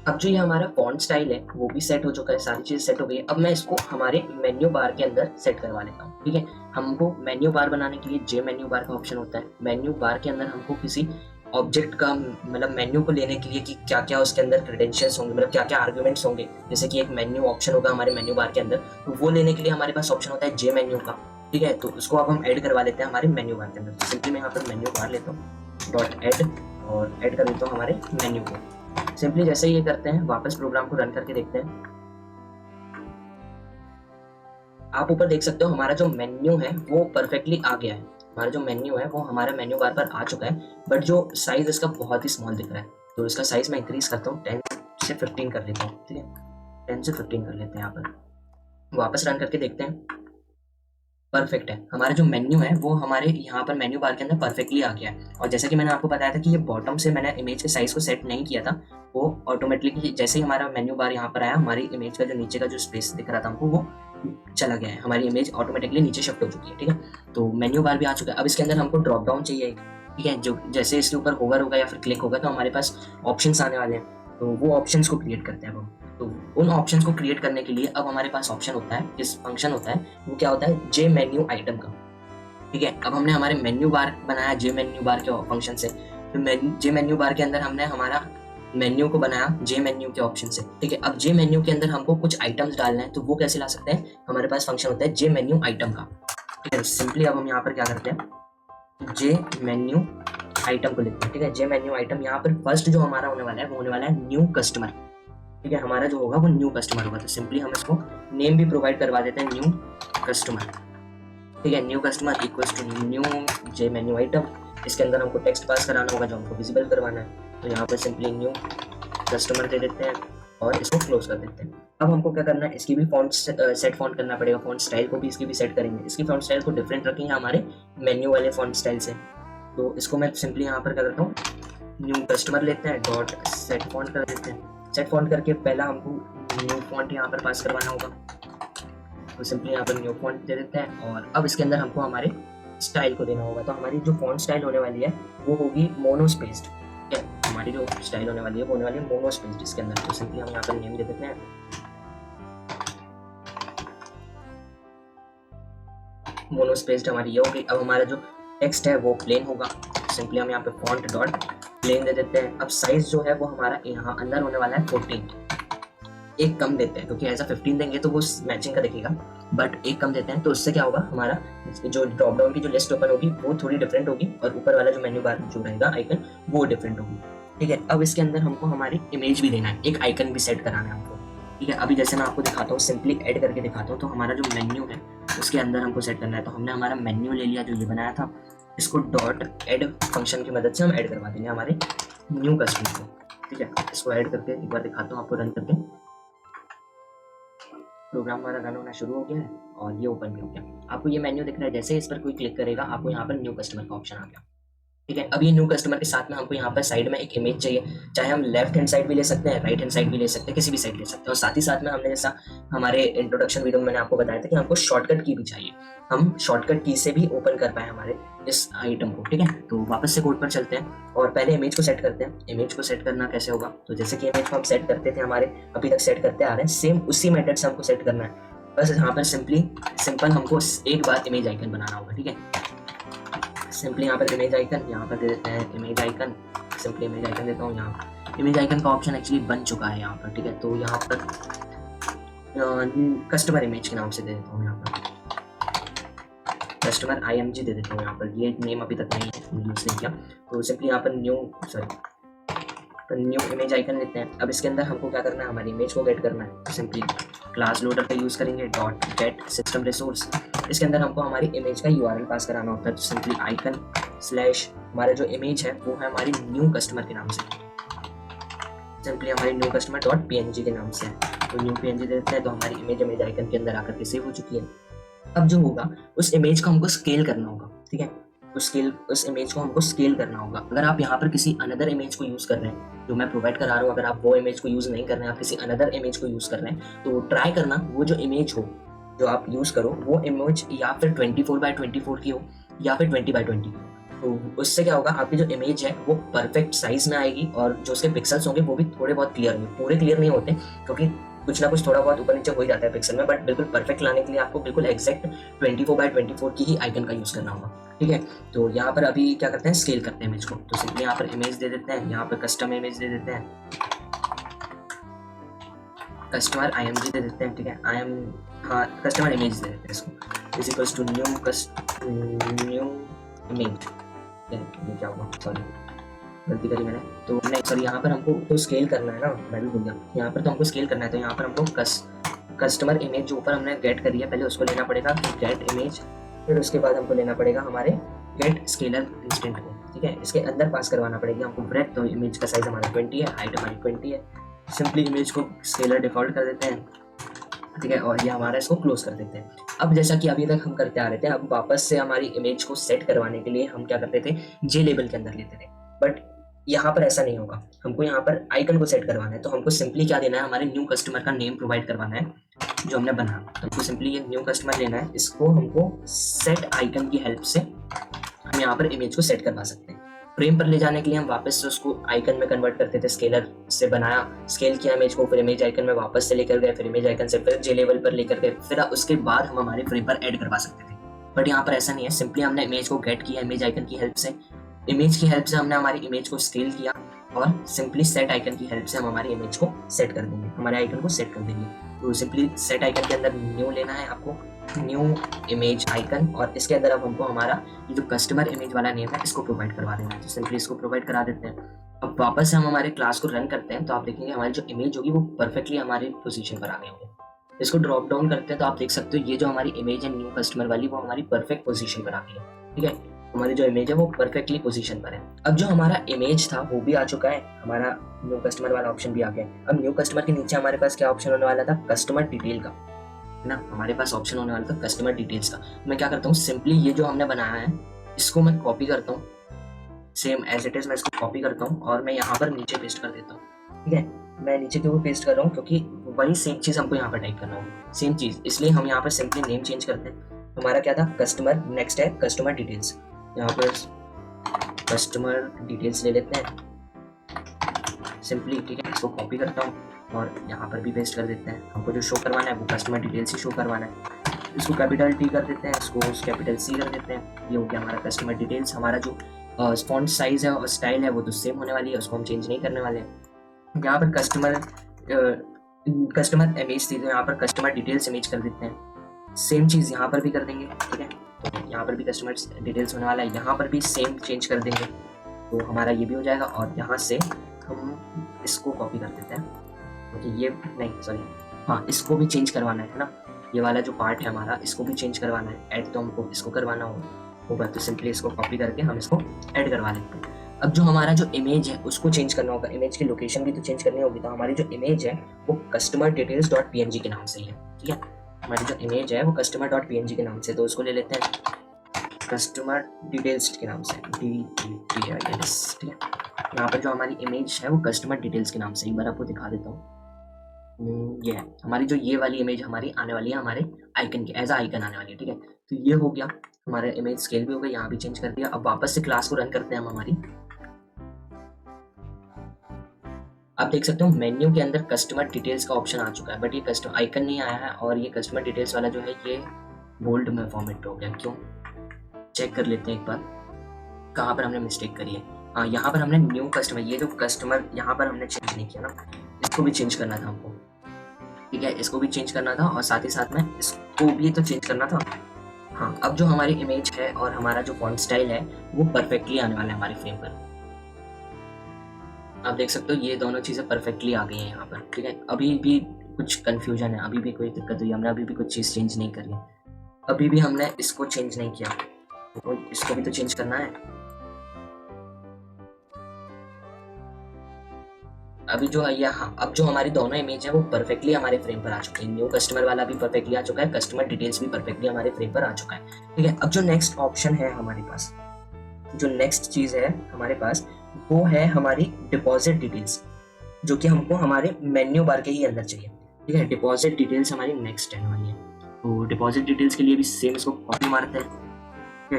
अब जो ये हमारा फॉन्ट स्टाइल है वो भी सेट हो चुका है, सारी चीज़ सेट हो गई है। अब मैं इसको हमारे मेन्यू बार के अंदर सेट करवा लेता हूँ। ठीक है, हमको मेन्यू बार बनाने के लिए जे मेन्यू बार का ऑप्शन होता है। मेन्यू बार के अंदर हमको किसी ऑब्जेक्ट का मतलब मेन्यू को लेने के लिए कि क्या क्या उसके अंदर क्रेडेंशियल्स होंगे, मतलब क्या क्या आर्ग्यूमेंट्स होंगे, जैसे कि एक मेन्यू ऑप्शन होगा हमारे मेन्यू बार के अंदर, तो वो लेने के लिए हमारे पास ऑप्शन होता है जे मेन्यू का। ठीक है, तो उसको अब हम ऐड करवा लेते हैं हमारे मेन्यू बार के अंदर। तो सिंपली मैं यहाँ पर मेन्यू बार लेता हूँ, डॉट ऐड, और ऐड कर देता हूँ हमारे मेन्यू को। सिंपली जैसे ही ये करते हैं वापस प्रोग्राम को रन करके देखते हैं, आप ऊपर देख सकते हो हमारा जो मेन्यू है वो परफेक्टली आ गया है। हमारा जो मेन्यू है वो हमारे मेन्यू बार पर आ चुका है, बट जो साइज इसका बहुत ही स्मॉल दिख रहा है, तो इसका साइज मैं इंक्रीज करता हूँ, 10 से 15 कर लेता हूँ। ठीक है, 10 से 15 कर लेते हैं। यहाँ पर वापस रन करके देखते हैं, परफेक्ट है। हमारा जो मेन्यू है वो हमारे यहाँ पर मेन्यू बार के अंदर परफेक्टली आ गया है। और जैसे कि मैंने आपको बताया था कि ये बॉटम से मैंने इमेज के साइज को सेट नहीं किया था, वो ऑटोमेटिकली जैसे ही हमारा मेन्यू बार यहाँ पर आया, हमारी इमेज का जो नीचे का जो स्पेस दिख रहा था हमको वो चला गया है, हमारी इमेज ऑटोमेटिकली नीचे शिफ्ट हो चुकी है। ठीक है, तो मेन्यू बार भी आ चुका है। अब इसके अंदर हमको ड्रॉप डाउन चाहिए। ठीक है, जो जैसे इसके ऊपर होवर होगा या फिर क्लिक होगा तो हमारे पास ऑप्शंस आने वाले हैं, तो वो ऑप्शंस को क्रिएट करते हैं हम। तो उन ऑप्शंस को क्रिएट करने के लिए अब हमारे पास ऑप्शन होता है, इस फंक्शन होता है, वो क्या होता है, जे मेन्यू आइटम का। ठीक है, अब हमने हमारे मेन्यू बार बनाया जे मेन्यू बार के फंक्शन से, तो जे मेन्यू बार के अंदर हमने हमारा मेन्यू को बनाया जे मेन्यू के ऑप्शन से। ठीक है, अब जे मेन्यू के अंदर हमको कुछ आइटम्स डालना है, तो वो कैसे ला सकते हैं, हमारे पास फंक्शन होता है जे मेन्यू आइटम का। ठीक है, सिंपली अब हम यहाँ पर क्या करते हैं, जे मेन्यू आइटम को लिखते हैं। ठीक है, जे मेन्यू आइटम, यहाँ पर फर्स्ट जो हमारा होने वाला है वो होने वाला है न्यू कस्टमर। ठीक है, हमारा जो होगा वो न्यू कस्टमर होगा, तो सिंपली हम इसको नेम भी प्रोवाइड करवा देते हैं, न्यू कस्टमर। ठीक है, new customer equals to new J menu item. इसके अंदर हमको टेक्स्ट पास कराना होगा जो हमको विजिबल करवाना है, तो यहाँ पर सिंपली न्यू कस्टमर दे देते हैं और इसको क्लोज कर देते हैं। अब हमको क्या करना है, इसकी भी फॉन्ट सेट फॉन्ट करना पड़ेगा, फॉन्ट स्टाइल को भी इसकी भी सेट करेंगे। इसकी फॉन्ट स्टाइल को डिफरेंट रखेंगे हमारे मेन्यू वाले फॉन्ट स्टाइल से, तो इसको मैं सिंपली यहाँ पर क्या करता हूँ, न्यू कस्टमर लेते हैं, डॉट सेट फॉन्ट कर देते हैं। सेट फॉन्ट करके पहला हमको न्यू फॉन्ट यहाँ पर पास करवाना होगा, तो सिंपली यहाँ पर न्यू फॉन्ट दे देते हैं। और अब इसके अंदर हमको हमारे स्टाइल को देना होगा, तो हमारी जो फॉन्ट स्टाइल होने वाली है वो होगी मोनोस्पेस्ड। ठीक है, हमारी जो स्टाइल होने वाली है वो होने वाली है मोनोस्पेस्ड इसके अंदर, तो सिंपली हम यहाँ पर नेम दे देते हैं मोनोस्पेस्ड, हमारी ये होगी। अब हमारा जो टेक्स्ट है वो प्लेन होगा, सिंपली हम यहाँ पे फॉन्ट डॉट प्लेन दे देते हैं। अब साइज जो है वो हमारा यहाँ अंदर होने वाला है 14। एक कम देते हैं, क्योंकि ऐसा 15 देंगे तो वो मैचिंग का दिखेगा, बट एक कम देते हैं तो उससे क्या होगा, हमारा जो ड्रॉप डाउन की जो लिस्ट ओपन होगी वो थोड़ी डिफरेंट होगी और ऊपर वाला जो मेन्यू बार जो रहेगा आइकन वो डिफरेंट होगी। ठीक है, अब इसके अंदर हमको हमारी इमेज भी देना है, एक आइकन भी सेट कराना है हमको। ठीक है, अभी जैसे मैं आपको दिखाता हूँ, सिंपली ऐड करके दिखाता हूँ। तो हमारा जो मेन्यू है उसके अंदर हमको सेट करना है, तो हमने हमारा मेन्यू ले लिया जो ये बनाया था, इसको डॉट ऐड फंक्शन की मदद से हम ऐड करवा देंगे हमारे न्यू कस्टमर को। ठीक है, इसको ऐड करके एक बार दिखाता हूँ आपको रन करके। प्रोग्राम हमारा रन होना शुरू हो गया है और ये ओपन भी हो गया। आपको ये मेन्यू दिख रहा है, जैसे इस पर कोई क्लिक करेगा आपको यहाँ पर न्यू कस्टमर का ऑप्शन आ गया। ठीक है, अब ये न्यू कस्टमर के साथ में हमको यहाँ पर साइड में एक इमेज चाहिए, चाहे हम लेफ्ट हैंड साइड भी ले सकते हैं, राइट हैंड साइड भी ले सकते हैं, किसी भी साइड ले सकते हैं। और साथ ही साथ में हमने जैसा हमारे इंट्रोडक्शन वीडियो में मैंने आपको बताया था कि हमको शॉर्टकट की भी चाहिए, हम शॉर्टकट की से भी ओपन कर पाए हमारे इस आइटम को। ठीक है, तो वापस से कोड पर चलते हैं और पहले इमेज को सेट करते हैं। इमेज को सेट करना कैसे होगा, तो जैसे कि इमेज को हम सेट करते थे, हमारे अभी तक सेट करते आ रहे हैं, सेम उसी मेथड से हमको सेट करना है। बस यहाँ पर सिंपल हमको एक बार इमेज आइकन बनाना होगा। ठीक है, सिंपली यहाँ पर इमेज आइकन, यहाँ पर दे देते हैं image icon, simply image icon देता हूँ। यहाँ इमेज आइकन का ऑप्शन एक्चुअली बन चुका है यहाँ पर। ठीक है, तो यहाँ पर कस्टमर इमेज के नाम से दे देता हूँ, यहाँ पर कस्टमर IMG दे देता हूँ। यहाँ पर ये नेम अभी तक नहीं यूज नहीं किया, तो सिंपली यहाँ पर न्यू इमेज आइकन लेते हैं। अब इसके अंदर हमको क्या करना है, हमारी इमेज को गेट करना है। सिंपली क्लास लोडर का यूज करेंगे, डॉट गेट सिस्टम रिसोर्स। इसके अंदर हमको हमारी इमेज का URL पास कराना होता है, तो सिंपली आइकन स्लैश हमारा जो इमेज है वो है हमारी न्यू कस्टमर के नाम से, सिंपली हमारी न्यू कस्टमर डॉट PNG के नाम से है। तो न्यू PNG दे देते हैं, तो हमारी इमेज आइकन के अंदर आकर के सेव हो चुकी है। अब जो होगा उस इमेज को हमको स्केल करना होगा। ठीक है, उस इमेज को हमको स्केल करना होगा। अगर आप यहाँ पर किसी अनदर इमेज को यूज कर रहे हैं जो मैं प्रोवाइड करा रहा हूँ, अगर आप वो इमेज को यूज नहीं कर रहे हैं, आप किसी अनदर इमेज को यूज कर रहे हैं, तो ट्राई करना वो जो इमेज हो जो आप यूज करो वो इमेज या फिर 24x24 की हो या फिर 20x20 की। तो उससे क्या होगा, आपकी जो इमेज है वो परफेक्ट साइज में आएगी और जो उसके पिक्सल्स होंगे वो भी थोड़े बहुत क्लियर होंगे। पूरे क्लियर नहीं होते क्योंकि कुछ ना कुछ थोड़ा बहुत ऊपर नीचे हो ही जाता है पिक्सल में, बट बिल्कुल परफेक्ट लाने के लिए आपको बिल्कुल एग्जैक्ट 24x24 की ही आइकन का यूज करना होगा। ठीक है, तो यहाँ पर अभी क्या करते हैं, स्केल करते हैं इमेज को। तो सिंपली यहाँ पर इमेज दे देते हैं, यहाँ पर कस्टम इमेज दे देते हैं, कस्टमर IMG दे देते हैं। ठीक है, कस्टमर इमेज दे देते हैं इसको, is equals to new image. क्या हुआ, सॉरी गलती करी मैंने, तो नहीं सॉरी, यहाँ पर हमको तो स्केल करना है ना, मैं भी भूल गया। यहाँ पर तो हमको स्केल करना है, तो यहाँ पर हमको कस्टमर इमेज जो ऊपर हमने गेट करी है पहले उसको लेना पड़ेगा, गेट इमेज, फिर उसके बाद हमको लेना पड़ेगा हमारे गेट स्केलर इंस्टेंट को। ठीक है, इसके अंदर पास करवाना पड़ेगा हमको ब्रेथ, तो इमेज का साइज हमारा 20 है, हाइट हमारी 20 है। सिंपली इमेज को स्केलर डिफॉल्ट कर देते हैं। ठीक है, और ये हमारा इसको क्लोज कर देते हैं। अब जैसा कि अभी तक हम करते आ रहे थे, अब वापस से हमारी इमेज को सेट करवाने के लिए हम क्या करते थे, जे लेबल के अंदर लेते थे, बट यहाँ पर ऐसा नहीं होगा। हमको यहाँ पर आइकन को सेट करवाना है, तो हमको सिंपली क्या देना है, हमारे न्यू कस्टमर का नेम प्रोवाइड करवाना है जो हमने बनाया। तो हमको सिंपली ये न्यू कस्टमर लेना है, इसको हमको सेट आइकन की हेल्प से हम यहाँ पर इमेज को सेट करवा सकते हैं। फ्रेम पर ले जाने के लिए हम वापस से उसको आइकन में कन्वर्ट करते थे, स्केलर से बनाया, स्केल किया इमेज को, फिर इमेज आइकन में वापस से लेकर गए, फिर इमेज आइकन से फिर जे लेवल पर लेकर गए, फिर उसके बाद हम हमारे फ्रेम पर ऐड करवा सकते थे। बट यहाँ पर ऐसा नहीं है, सिंपली हमने इमेज को गेट किया इमेज आइकन की हेल्प से, इमेज की हेल्प से हमने हमारी इमेज को स्केल किया और सिंपली सेट आइकन की हेल्प से हम हमारी इमेज को सेट कर देंगे, हमारे आइकन को सेट कर देंगे। तो सिंपली सेट आइकन के अंदर न्यू लेना है आपको, न्यू इमेज आइकन, और इसके अंदर अब हमको हमारा ये जो कस्टमर इमेज वाला नेम है इसको प्रोवाइड करवा देना है। तो सिंपली इसको प्रोवाइड करा देते हैं। अब वापस से हम हमारे क्लास को रन करते हैं, तो आप देखेंगे हमारी जो इमेज होगी वो परफेक्टली हमारी पोजीशन पर आ गई होगी। इसको ड्रॉप डाउन करते हैं तो आप देख सकते हो ये जो हमारी इमेज है न्यू कस्टमर वाली वो हमारी परफेक्ट पोजीशन पर आ गई है। ठीक है, हमारी जो इमेज है वो परफेक्टली पोजीशन पर है। अब जो हमारा इमेज था वो भी आ चुका है, हमारा न्यू कस्टमर वाला ऑप्शन भी आ गया। अब न्यू कस्टमर के नीचे हमारे पास क्या ऑप्शन होने वाला था, कस्टमर डिटेल का, है ना, हमारे पास ऑप्शन होने वाला था कस्टमर डिटेल्स का। मैं क्या करता हूँ, सिंपली ये जो हमने बनाया है इसको मैं कॉपी करता हूँ, सेम एज इट इज मैं इसको कॉपी करता हूँ और मैं यहाँ पर नीचे पेस्ट कर देता हूँ। ठीक है, मैं नीचे क्यों पेस्ट कर रहा हूँ, क्योंकि वही सेम चीज़ हमको यहाँ पर टाइप करना होगा, सेम चीज़, इसलिए हम यहाँ पर सिंपली नेम चेंज करते हैं। हमारा क्या था, कस्टमर, नेक्स्ट है कस्टमर डिटेल्स, यहाँ पर कस्टमर डिटेल्स ले लेते हैं सिंपली। ठीक है, इसको कॉपी करता हूँ और यहाँ पर भी पेस्ट कर देते हैं। हमको जो शो करवाना है वो कस्टमर डिटेल्स ही शो करवाना है। इसको कैपिटल T कर देते हैं, इसको कैपिटल C कर देते हैं। ये हो गया हमारा कस्टमर डिटेल्स। हमारा जो फॉन्ट साइज है और स्टाइल है वो तो सेम होने वाली है, उसको हम चेंज नहीं करने वाले हैं। यहाँ पर कस्टमर कस्टमर इमेज थी तो यहाँ पर कस्टमर डिटेल्स इमेज कर देते हैं। सेम चीज़ यहाँ पर भी कर देंगे, ठीक है। तो यहाँ पर भी कस्टमर डिटेल्स होने वाला है, यहाँ पर भी सेम चेंज कर देंगे, तो हमारा ये भी हो जाएगा। और यहाँ से हम इसको कॉपी कर देते हैं, क्योंकि ये नहीं, सॉरी, हाँ, इसको भी चेंज करवाना है ना, ये वाला जो पार्ट है हमारा, इसको भी चेंज करवाना है ऐड, तो हमको इसको करवाना होगा। तो सिंपली इसको कॉपी करके हम इसको ऐड करवा लेते हैं। अब जो हमारा जो इमेज है उसको चेंज करना होगा, इमेज की लोकेशन भी तो चेंज करनी होगी। तो हमारी जो इमेज है वो कस्टमर डिटेल्स डॉट png के नाम से ही है, ठीक है। हमारी जो इमेज है वो कस्टमर डॉट png के नाम से, तो उसको ले लेते हैं कस्टमर डिटेल्स के नाम से, DTILS, ठीक है। यहाँ पर जो हमारी इमेज है वो कस्टमर डिटेल्स के नाम से, एक बार आपको दिखा देता हूँ। ये है हमारी जो ये वाली इमेज हमारी आने वाली है, हमारे आइकन की एज अ आइकन आने वाली है, ठीक है। तो ये हो गया हमारा इमेज स्केल भी हो गया, यहाँ भी चेंज कर दिया। अब वापस से क्लास को रन करते हैं हम हमारी। आप देख सकते हो मेन्यू के अंदर कस्टमर डिटेल्स का ऑप्शन आ चुका है, बट ये कस्टमर आइकन नहीं आया है, और ये कस्टमर डिटेल्स वाला जो है ये बोल्ड में फॉर्मेट हो गया। क्यों, चेक कर लेते हैं एक बार कहाँ पर हमने मिस्टेक करी है। हाँ, यहाँ पर हमने न्यू कस्टमर, ये जो कस्टमर यहाँ पर हमने चेंज नहीं किया ना, इसको भी चेंज करना था हमको, ठीक है। इसको भी चेंज करना था और साथ ही साथ में इसको भी तो चेंज करना था। हाँ, अब जो हमारी इमेज है और हमारा जो फॉन्ट स्टाइल है वो परफेक्टली आने वाला है हमारे फ्रेम पर। आप देख सकते हो ये दोनों चीज़ें परफेक्टली आ गई हैं यहाँ पर, ठीक है। अभी भी कुछ कंफ्यूजन है, अभी भी कोई दिक्कत हुई, हमने अभी भी कुछ चीज़ चेंज नहीं करी है, अभी भी हमने इसको चेंज नहीं किया, तो इसको भी तो चेंज करना है। अभी जो है यहाँ, अब जो हमारी दोनों इमेज है वो परफेक्टली हमारे फ्रेम पर आ चुकी है। न्यू कस्टमर वाला भी परफेक्टली आ चुका है, कस्टमर डिटेल्स भी परफेक्टली हमारे फ्रेम पर आ चुका है, ठीक है। अब जो नेक्स्ट ऑप्शन है हमारे पास, जो नेक्स्ट चीज़ है हमारे पास, वो है हमारी डिपॉजिट डिटेल्स, जो कि हमको हमारे मेन्यू बार के ही अंदर चाहिए, ठीक है। डिपॉजिट डिटेल्स हमारी नेक्स्ट है वाली है, तो डिपॉजिट डिटेल्स के लिए भी सेम इसको कॉपी मारते हैं,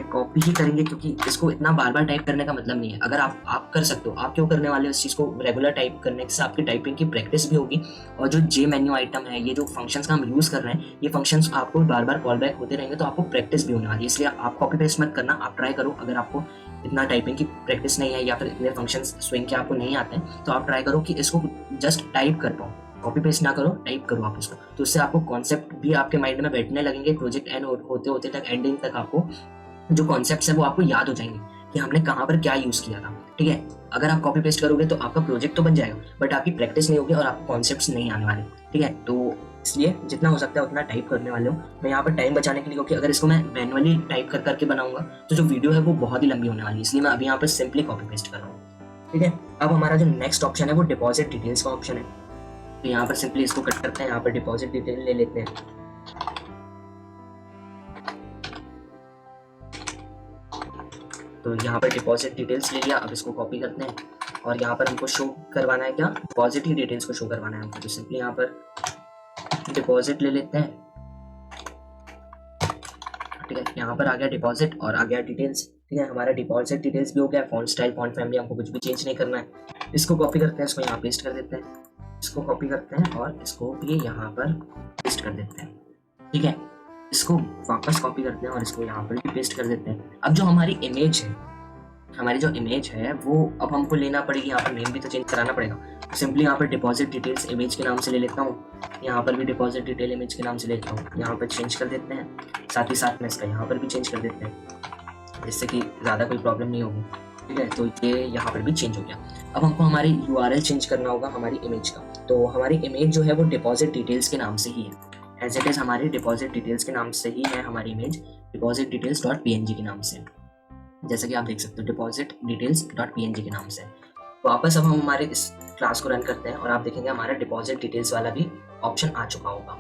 कॉपी ही करेंगे, क्योंकि इसको इतना बार बार टाइप करने का मतलब नहीं है। अगर आप कर सकते हो, आप क्यों करने वाले हो इस चीज़ को, रेगुलर टाइप करने से आपकी टाइपिंग की प्रैक्टिस भी होगी, और जो जे मेन्यू आइटम है, ये जो फंक्शंस का हम यूज़ कर रहे हैं, ये फंक्शंस आपको बार बार कॉल बैक होते रहेंगे, तो आपको प्रैक्टिस भी होने वाली है। इसलिए आप कॉपी पेस्ट मत करना, आप ट्राई करो। अगर आपको इतना टाइपिंग की प्रैक्टिस नहीं है या फिर इतने फंक्शंस स्विंग के आपको नहीं आते हैं, तो आप ट्राई करो कि इसको जस्ट टाइप कर पाओ, कॉपी पेस्ट ना करो, टाइप करो आप इसको। तो इससे आपको कॉन्सेप्ट भी आपके माइंड में बैठने लगेंगे, प्रोजेक्ट एंड होते होते तक, एंडिंग तक आपको जो कॉन्सेप्ट्स है वो आपको याद हो जाएंगे कि हमने कहाँ पर क्या यूज़ किया था, ठीक है। अगर आप कॉपी पेस्ट करोगे तो आपका प्रोजेक्ट तो बन जाएगा, बट आपकी प्रैक्टिस नहीं होगी और आपको कॉन्सेप्ट्स नहीं आने वाले, ठीक है। तो इसलिए जितना हो सकता है उतना टाइप करने वाले हो। मैं यहाँ पर टाइम बचाने के लिए, क्योंकि अगर इसको मैं मैनुअली टाइप कर करके बनाऊंगा तो जो वीडियो है वो बहुत ही लंबी होने वाली है, इसलिए मैं अभी यहाँ पर सिंपली कॉपी पेस्ट कर रहा हूँ, ठीक है। अब हमारा जो नेक्स्ट ऑप्शन है वो डिपॉजिट डिटेल्स का ऑप्शन है, तो यहाँ पर सिंपली इसको कट करते हैं, यहाँ पर डिपॉजिट डिटेल ले लेते हैं। तो यहाँ पर डिपॉजिट डिटेल्स ले लिया, अब इसको कॉपी करते हैं, और यहाँ पर हमको शो करवाना है क्या, डिपॉजिट ही डिटेल्स को शो करवाना है हमको। तो सिंपली यहाँ पर डिपॉजिट ले लेते हैं, ठीक है। यहाँ पर आ गया डिपॉजिट और आ गया डिटेल्स, ठीक है। हमारा डिपॉजिट डिटेल्स भी हो गया, फॉन्ट स्टाइल, फॉन्ट फैमिली हमको कुछ भी चेंज नहीं करना है। इसको कॉपी करते हैं, इसको यहाँ पेस्ट कर देते हैं, इसको कॉपी करते हैं और इसको भी यहाँ पर पेस्ट कर देते हैं, ठीक है। इसको वापस कॉपी करते हैं और इसको यहाँ पर भी पेस्ट कर देते हैं। अब जो हमारी इमेज है, हमारी जो इमेज है वो अब हमको लेना पड़ेगी, यहाँ पर नेम भी तो चेंज कराना पड़ेगा। सिंपली यहाँ पर डिपॉजिट डिटेल्स इमेज के नाम से ले लेता हूँ, यहाँ पर भी डिपॉजिट डिटेल इमेज के नाम से लेता हूँ, यहाँ पर चेंज कर देते हैं, साथ ही साथ में इसका यहाँ पर भी चेंज कर देते हैं, जिससे कि ज़्यादा कोई प्रॉब्लम नहीं होगी, ठीक है। तो ये यहाँ पर भी चेंज हो गया। अब हमको हमारी URL चेंज करना होगा हमारी इमेज का, तो हमारी इमेज जो है वो डिपॉजिट डिटेल्स के नाम से ही है, एज इट इज़ हमारी डिपॉजिट डिटेल्स के नाम से ही है हमारी image, deposit details dot png के नाम से, जैसे कि आप देख सकते हो डिपॉजिट डिटेल्स डॉट png के नाम से। वापस अब हम हमारे इस क्लास को रन करते हैं और आप देखेंगे हमारा डिपॉजिट डिटेल्स वाला भी ऑप्शन आ चुका होगा।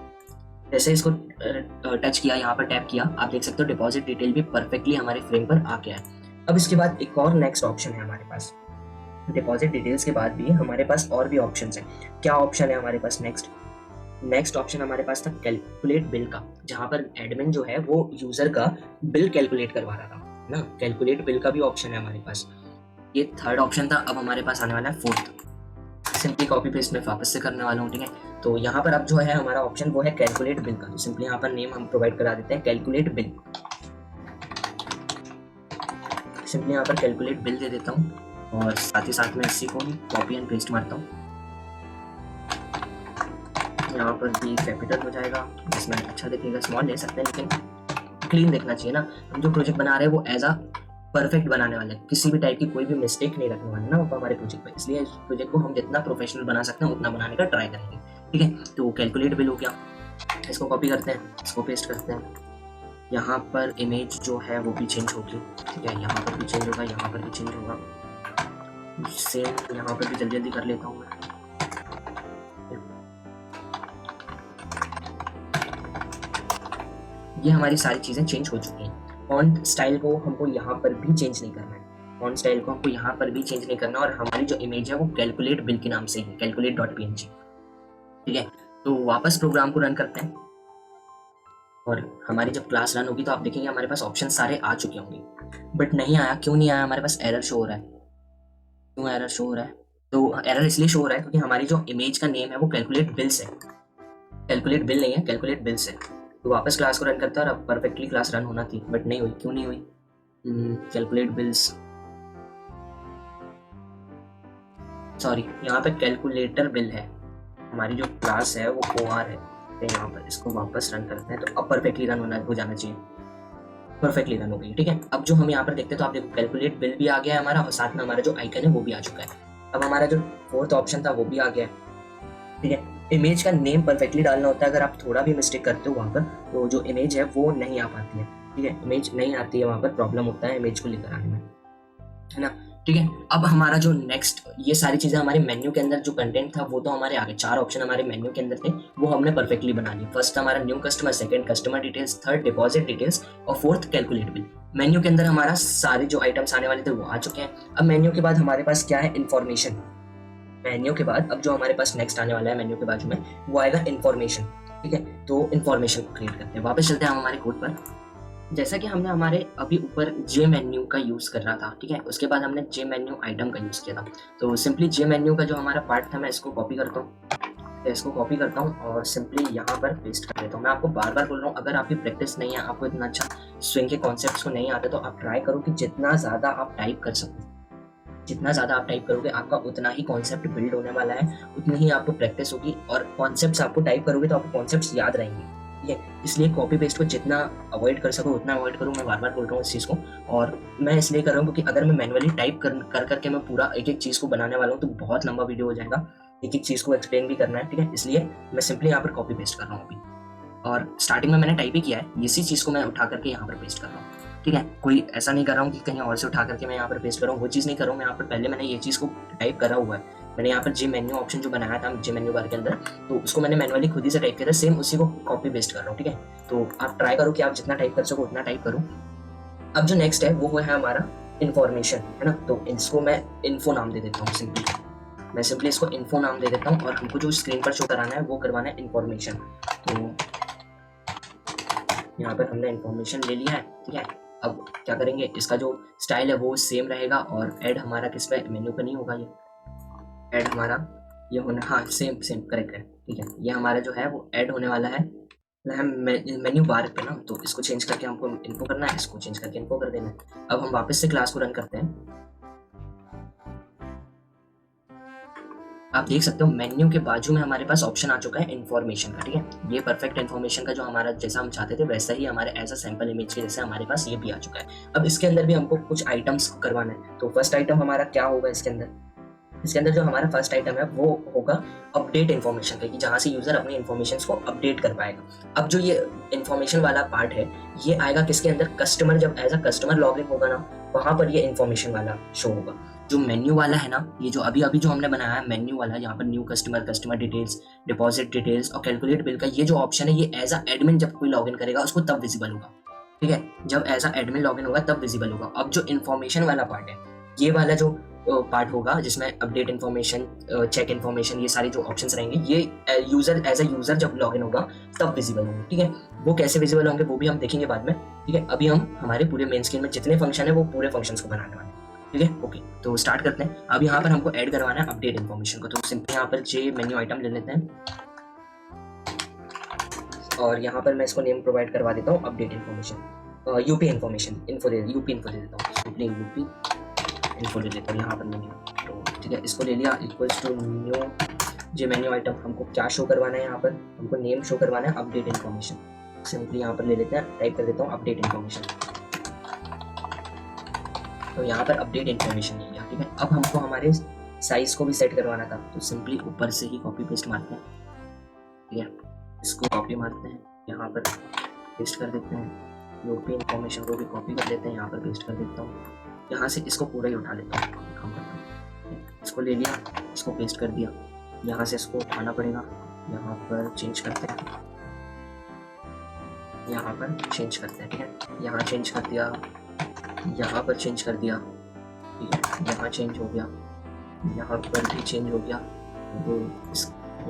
जैसे इसको टच किया, यहाँ पर टैप किया, आप देख सकते हो डिपॉजिट डिटेल भी परफेक्टली हमारे फ्रेम पर आ गया है। अब इसके बाद एक और नेक्स्ट ऑप्शन है हमारे पास, डिपॉजिट डिटेल्स के बाद भी हमारे पास और भी ऑप्शन है। क्या ऑप्शन है हमारे पास नेक्स्ट ऑप्शन हमारे पास था कैलकुलेट बिल का, जहाँ पर एडमिन जो है वो यूजर का बिल कैलकुलेट करवा रहा था ना, कैलकुलेट बिल का भी ऑप्शन है हमारे पास। ये थर्ड ऑप्शन था। अब हमारे पास आने वाला है फोर्थ। सिंपली कॉपी पेस्ट में वापस से करने वाला हूँ, ठीक है। तो यहाँ पर अब जो है हमारा ऑप्शन वो है कैलकुलेट बिल का, तो सिंपली यहाँ पर नेम हम प्रोवाइड करा देते हैं कैलकुलेट बिल। सिंपली यहाँ पर कैलकुलेट बिल दे देता हूँ और साथ ही साथ में इसी को कॉपी एंड पेस्ट मारता हूँ। यहाँ पर भी कैपिटल हो जाएगा, जिसमें अच्छा दिखेगा। स्मॉल ले सकते हैं लेकिन क्लीन देखना चाहिए ना। हम जो प्रोजेक्ट बना रहे हैं वो एज अ परफेक्ट बनाने वाले हैं, किसी भी टाइप की कोई भी मिस्टेक नहीं रखने वाले ना हमारे प्रोजेक्ट पे, इसलिए इस प्रोजेक्ट को हम जितना प्रोफेशनल बना सकते हैं उतना बनाने का ट्राई करेंगे। ठीक है, तो कैलकुलेट बिल हो गया, इसको कॉपी करते हैं, इसको पेस्ट करते हैं। यहाँ पर इमेज जो है वो भी चेंज होगी। ठीक है, यहाँ पर भी चेंज होगा, यहाँ पर भी चेंज होगा, सेम यहाँ पर भी जल्दी जल्दी कर लेता हूँ मैं। ये हमारी सारी चीज़ें चेंज हो चुकी हैं। फॉन्ट स्टाइल को हमको यहाँ पर भी चेंज नहीं करना है, फॉन्ट स्टाइल को हमको यहाँ पर भी चेंज नहीं करना, और हमारी जो इमेज है वो कैलकुलेट बिल के नाम से है, calculate.png। ठीक है, तो वापस प्रोग्राम को रन करते हैं, और हमारी जब क्लास रन होगी तो आप देखेंगे हमारे पास ऑप्शन सारे आ चुके होंगे, बट नहीं आया। क्यों नहीं आया? हमारे पास एरर शो हो रहा है। क्यों एरर शो हो रहा है? तो एरर इसलिए शो हो रहा है क्योंकि हमारी जो इमेज का नेम है वो कैलकुलेट बिल्स है, कैलकुलेट बिल नहीं है, कैलकुलेट बिल्स है। तो वापस क्लास को रन करता है, और अब परफेक्टली क्लास रन होना थी बट नहीं हुई। क्यों नहीं हुई? कैलकुलेट बिल्स, सॉरी, यहाँ पे कैलकुलेटर बिल है, हमारी जो क्लास है वो OR है। तो यहाँ पर इसको वापस रन करते हैं, तो अब परफेक्टली रन हो जाना चाहिए, परफेक्टली रन हो गई। ठीक है, अब जो हम यहाँ पर देखते हैं तो आप देखो कैलकुलेट बिल भी आ गया है हमारा, और साथ में हमारा जो आइकन है वो भी आ चुका है। अब हमारा जो फोर्थ ऑप्शन था वो भी आ गया है। ठीक है, इमेज का नेम परफेक्टली डालना होता है, अगर आप थोड़ा भी मिस्टेक करते हो वहाँ पर तो जो इमेज है वो नहीं आ पाती है। ठीक है, इमेज नहीं आती है, वहाँ पर प्रॉब्लम होता है इमेज को लेकर आने में, है ना। ठीक है, अब हमारा जो नेक्स्ट, ये सारी चीज़ें हमारे मेन्यू के अंदर जो कंटेंट था वो तो हमारे आगे 4 ऑप्शन हमारे मेन्यू के अंदर थे, वो हमने परफेक्टली बना ली। फर्स्ट हमारा new customer, second customer details, third deposit details, और फोर्थ कैलकुलेट बिल। मेन्यू के अंदर हमारा सारे जो आइटम्स आने वाले थे वो आ चुके हैं। अब मेन्यू के बाद हमारे पास क्या है? इन्फॉर्मेशन। मेन्यू के बाद अब जो हमारे पास नेक्स्ट आने वाला है मेन्यू के बाजू में वो आएगा इन्फॉर्मेशन। ठीक है, तो इन्फॉर्मेशन को क्रिएट करते हैं। वापस चलते हैं हम हमारे कोड पर। जैसा कि हमने हमारे अभी ऊपर जे मेन्यू का यूज़ कर रहा था, ठीक है, उसके बाद हमने जे मेन्यू आइटम का यूज़ किया था। तो सिंपली जे मेन्यू का जो हमारा पार्ट था मैं इसको कॉपी करता हूँ, इसको कॉपी करता हूँ और सिंपली यहाँ पर पेस्ट कर देता हूँ। मैं आपको बार बार बोल रहा हूँ, अगर आपकी प्रैक्टिस नहीं है, आपको इतना अच्छा स्विंग के कॉन्सेप्ट्स को नहीं आते, तो आप ट्राई करो कि जितना ज़्यादा आप टाइप कर सको, जितना ज़्यादा आप टाइप करोगे आपका उतना ही कॉन्सेप्ट बिल्ड होने वाला है, उतनी ही आपको प्रैक्टिस होगी, और कॉन्सेप्ट्स आपको टाइप करोगे तो आपको कॉन्सेप्ट्स याद रहेंगे। ठीक है, इसलिए कॉपी पेस्ट को जितना अवॉइड कर सको उतना अवॉइड करूँ। मैं बार बार बोल रहा हूँ इस चीज़ को, और मैं इसलिए कर रहा हूँ क्योंकि अगर मैं मैनुअली टाइप कर करके मैं पूरा एक एक चीज़ को बनाने वाला हूँ तो बहुत लंबा वीडियो हो जाएगा, एक एक चीज़ को एक्सप्लेन भी करना है। ठीक है, इसलिए मैं सिंपली यहाँ पर कॉपी पेस्ट कर रहा हूँ अभी, और स्टार्टिंग में मैंने टाइप ही किया है, इसी चीज़ को मैं उठा करके यहाँ पर पेस्ट कर रहा हूँ। ठीक है, कोई ऐसा नहीं कर रहा हूँ कि कहीं और से उठा करके मैं यहाँ पर पेस्ट कर रहा हूँ, वो चीज़ नहीं कर रहा हूँ मैं यहाँ पर। पहले मैंने ये चीज़ को टाइप करा हुआ है, मैंने यहाँ पर जे मेन्यू ऑप्शन जो बनाया था जे मेन्यू बार के अंदर, तो उसको मैंने मैनुअली खुद ही से टाइप किया था, सेम उसी को कॉपी पेस्ट कर रहा हूँ। ठीक है, तो आप ट्राई करो कि आप जितना टाइप कर सको उतना टाइप करो। अब जो नेक्स्ट है वो है हमारा इन्फॉर्मेशन, है ना। तो इसको मैं इन्फो नाम दे देता हूँ, मैं सिंपली इसको इन्फो नाम दे देता हूँ, और हमको जो स्क्रीन पर शो कराना है वो करवाना है इन्फॉर्मेशन। तो यहाँ पर हमने इन्फॉर्मेशन ले लिया है। ठीक है, अब क्या करेंगे, इसका जो स्टाइल है वो सेम रहेगा, और ऐड हमारा किस पे, मेन्यू पे नहीं होगा, ये ऐड हमारा ये होना, हाँ सेम करेक्ट है। ठीक है, ये हमारा जो है वो ऐड होने वाला है मेन्यू बार पे ना, तो इसको चेंज करके हमको इनको करना है, इसको चेंज करके इनको कर देना है। अब हम वापस से क्लास को रन करते हैं। आप देख सकते हो मेन्यू के बाजू में हमारे पास ऑप्शन आ चुका है इन्फॉर्मेशन का। ठीक है, ये परफेक्ट इन्फॉर्मेशन का जो हमारा जैसा हम चाहते थे वैसा ही हमारे एज अ सैंपल इमेज के जैसे हमारे पास ये भी आ चुका है। अब इसके अंदर भी हमको कुछ आइटम्स करवाना है। तो फर्स्ट आइटम हमारा क्या होगा इसके अंदर जो हमारा फर्स्ट आइटम है वो होगा अपडेट इन्फॉर्मेशन का, कि जहाँ से यूजर अपनी इन्फॉर्मेशन को अपडेट कर पाएगा। अब जो ये इन्फॉर्मेशन वाला पार्ट है ये आएगा किसके अंदर, कस्टमर जब as a customer log in होगा ना, वहां पर ये इन्फॉर्मेशन वाला शो होगा। जो मेन्यू वाला है ना, ये जो अभी जो हमने बनाया है मेन्यू वाला, यहाँ पर new customer, customer details, deposit details और कैलकुलेट बिल का ये जो ऑप्शन है ये एज अ एडमिन जब कोई लॉग इन करेगा उसको तब विजिबल होगा। ठीक है, जब as a admin log in होगा तब विजिबल होगा। अब जो इन्फॉर्मेशन वाला पार्ट है, ये वाला जो पार्ट होगा जिसमें अपडेट इन्फॉर्मेशन, चेक इन्फॉर्मेशन, ये सारी जो ऑप्शंस रहेंगे ये यूजर एज अ यूजर जब लॉग इन होगा तब विजिबल होंगे। ठीक है, वो कैसे विजिबल होंगे वो भी हम देखेंगे बाद में। ठीक है, अभी हम हमारे पूरे मेन स्क्रीन में जितने फंक्शन है वो पूरे फंक्शंस को बनाने वाले हैं। ठीक है, ओके, तो स्टार्ट करते हैं। अब यहाँ पर हमको ऐड करवाना है अपडेट इन्फॉर्मेशन को, तो सिंपली यहाँ पर जे मेन्यू आइटम ले लेते हैं, और यहाँ पर मैं इसको नेम प्रोवाइड करवा देता हूँ update information, UP information UP info दे देता हूँ, सिंपली यूपी इन्फो ले लेता हूँ यहाँ पर मेन्यू। तो ठीक है, इसको ले लिया, इक्वल्स टू न्यू ये मेन्यू आइटम हमको क्या शो करवाना है, यहाँ पर हमको नेम शो करवाना है अपडेट इन्फॉर्मेशन। सिंपली यहाँ पर ले लेते हैं, टाइप कर देता हूँ अपडेट इन्फॉर्मेशन। तो यहाँ पर अपडेट इन्फॉर्मेशन नहीं गया, ठीक है। अब हमको हमारे साइज को भी सेट करवाना था, तो सिंपली ऊपर से ही कॉपी पेस्ट मारते हैं, ठीक है। इसको कॉपी मारते हैं, यहाँ पर पेस्ट कर देते हैं। यूपी इन्फॉर्मेशन को भी कॉपी कर लेते हैं, यहाँ पर पेस्ट कर देता हूँ। यहाँ से इसको पूरा ही उठा लेता हूँ, काम करता हूँ। इसको ले लिया, इसको पेस्ट कर दिया। यहाँ से इसको उठाना पड़ेगा, यहाँ पर चेंज करते हैं, यहाँ पर चेंज करते हैं, ठीक है। यहाँ चेंज कर दिया, यहाँ पर चेंज कर दिया, ठीक है। यहाँ चेंज हो गया, यहाँ पर भी चेंज हो गया, तो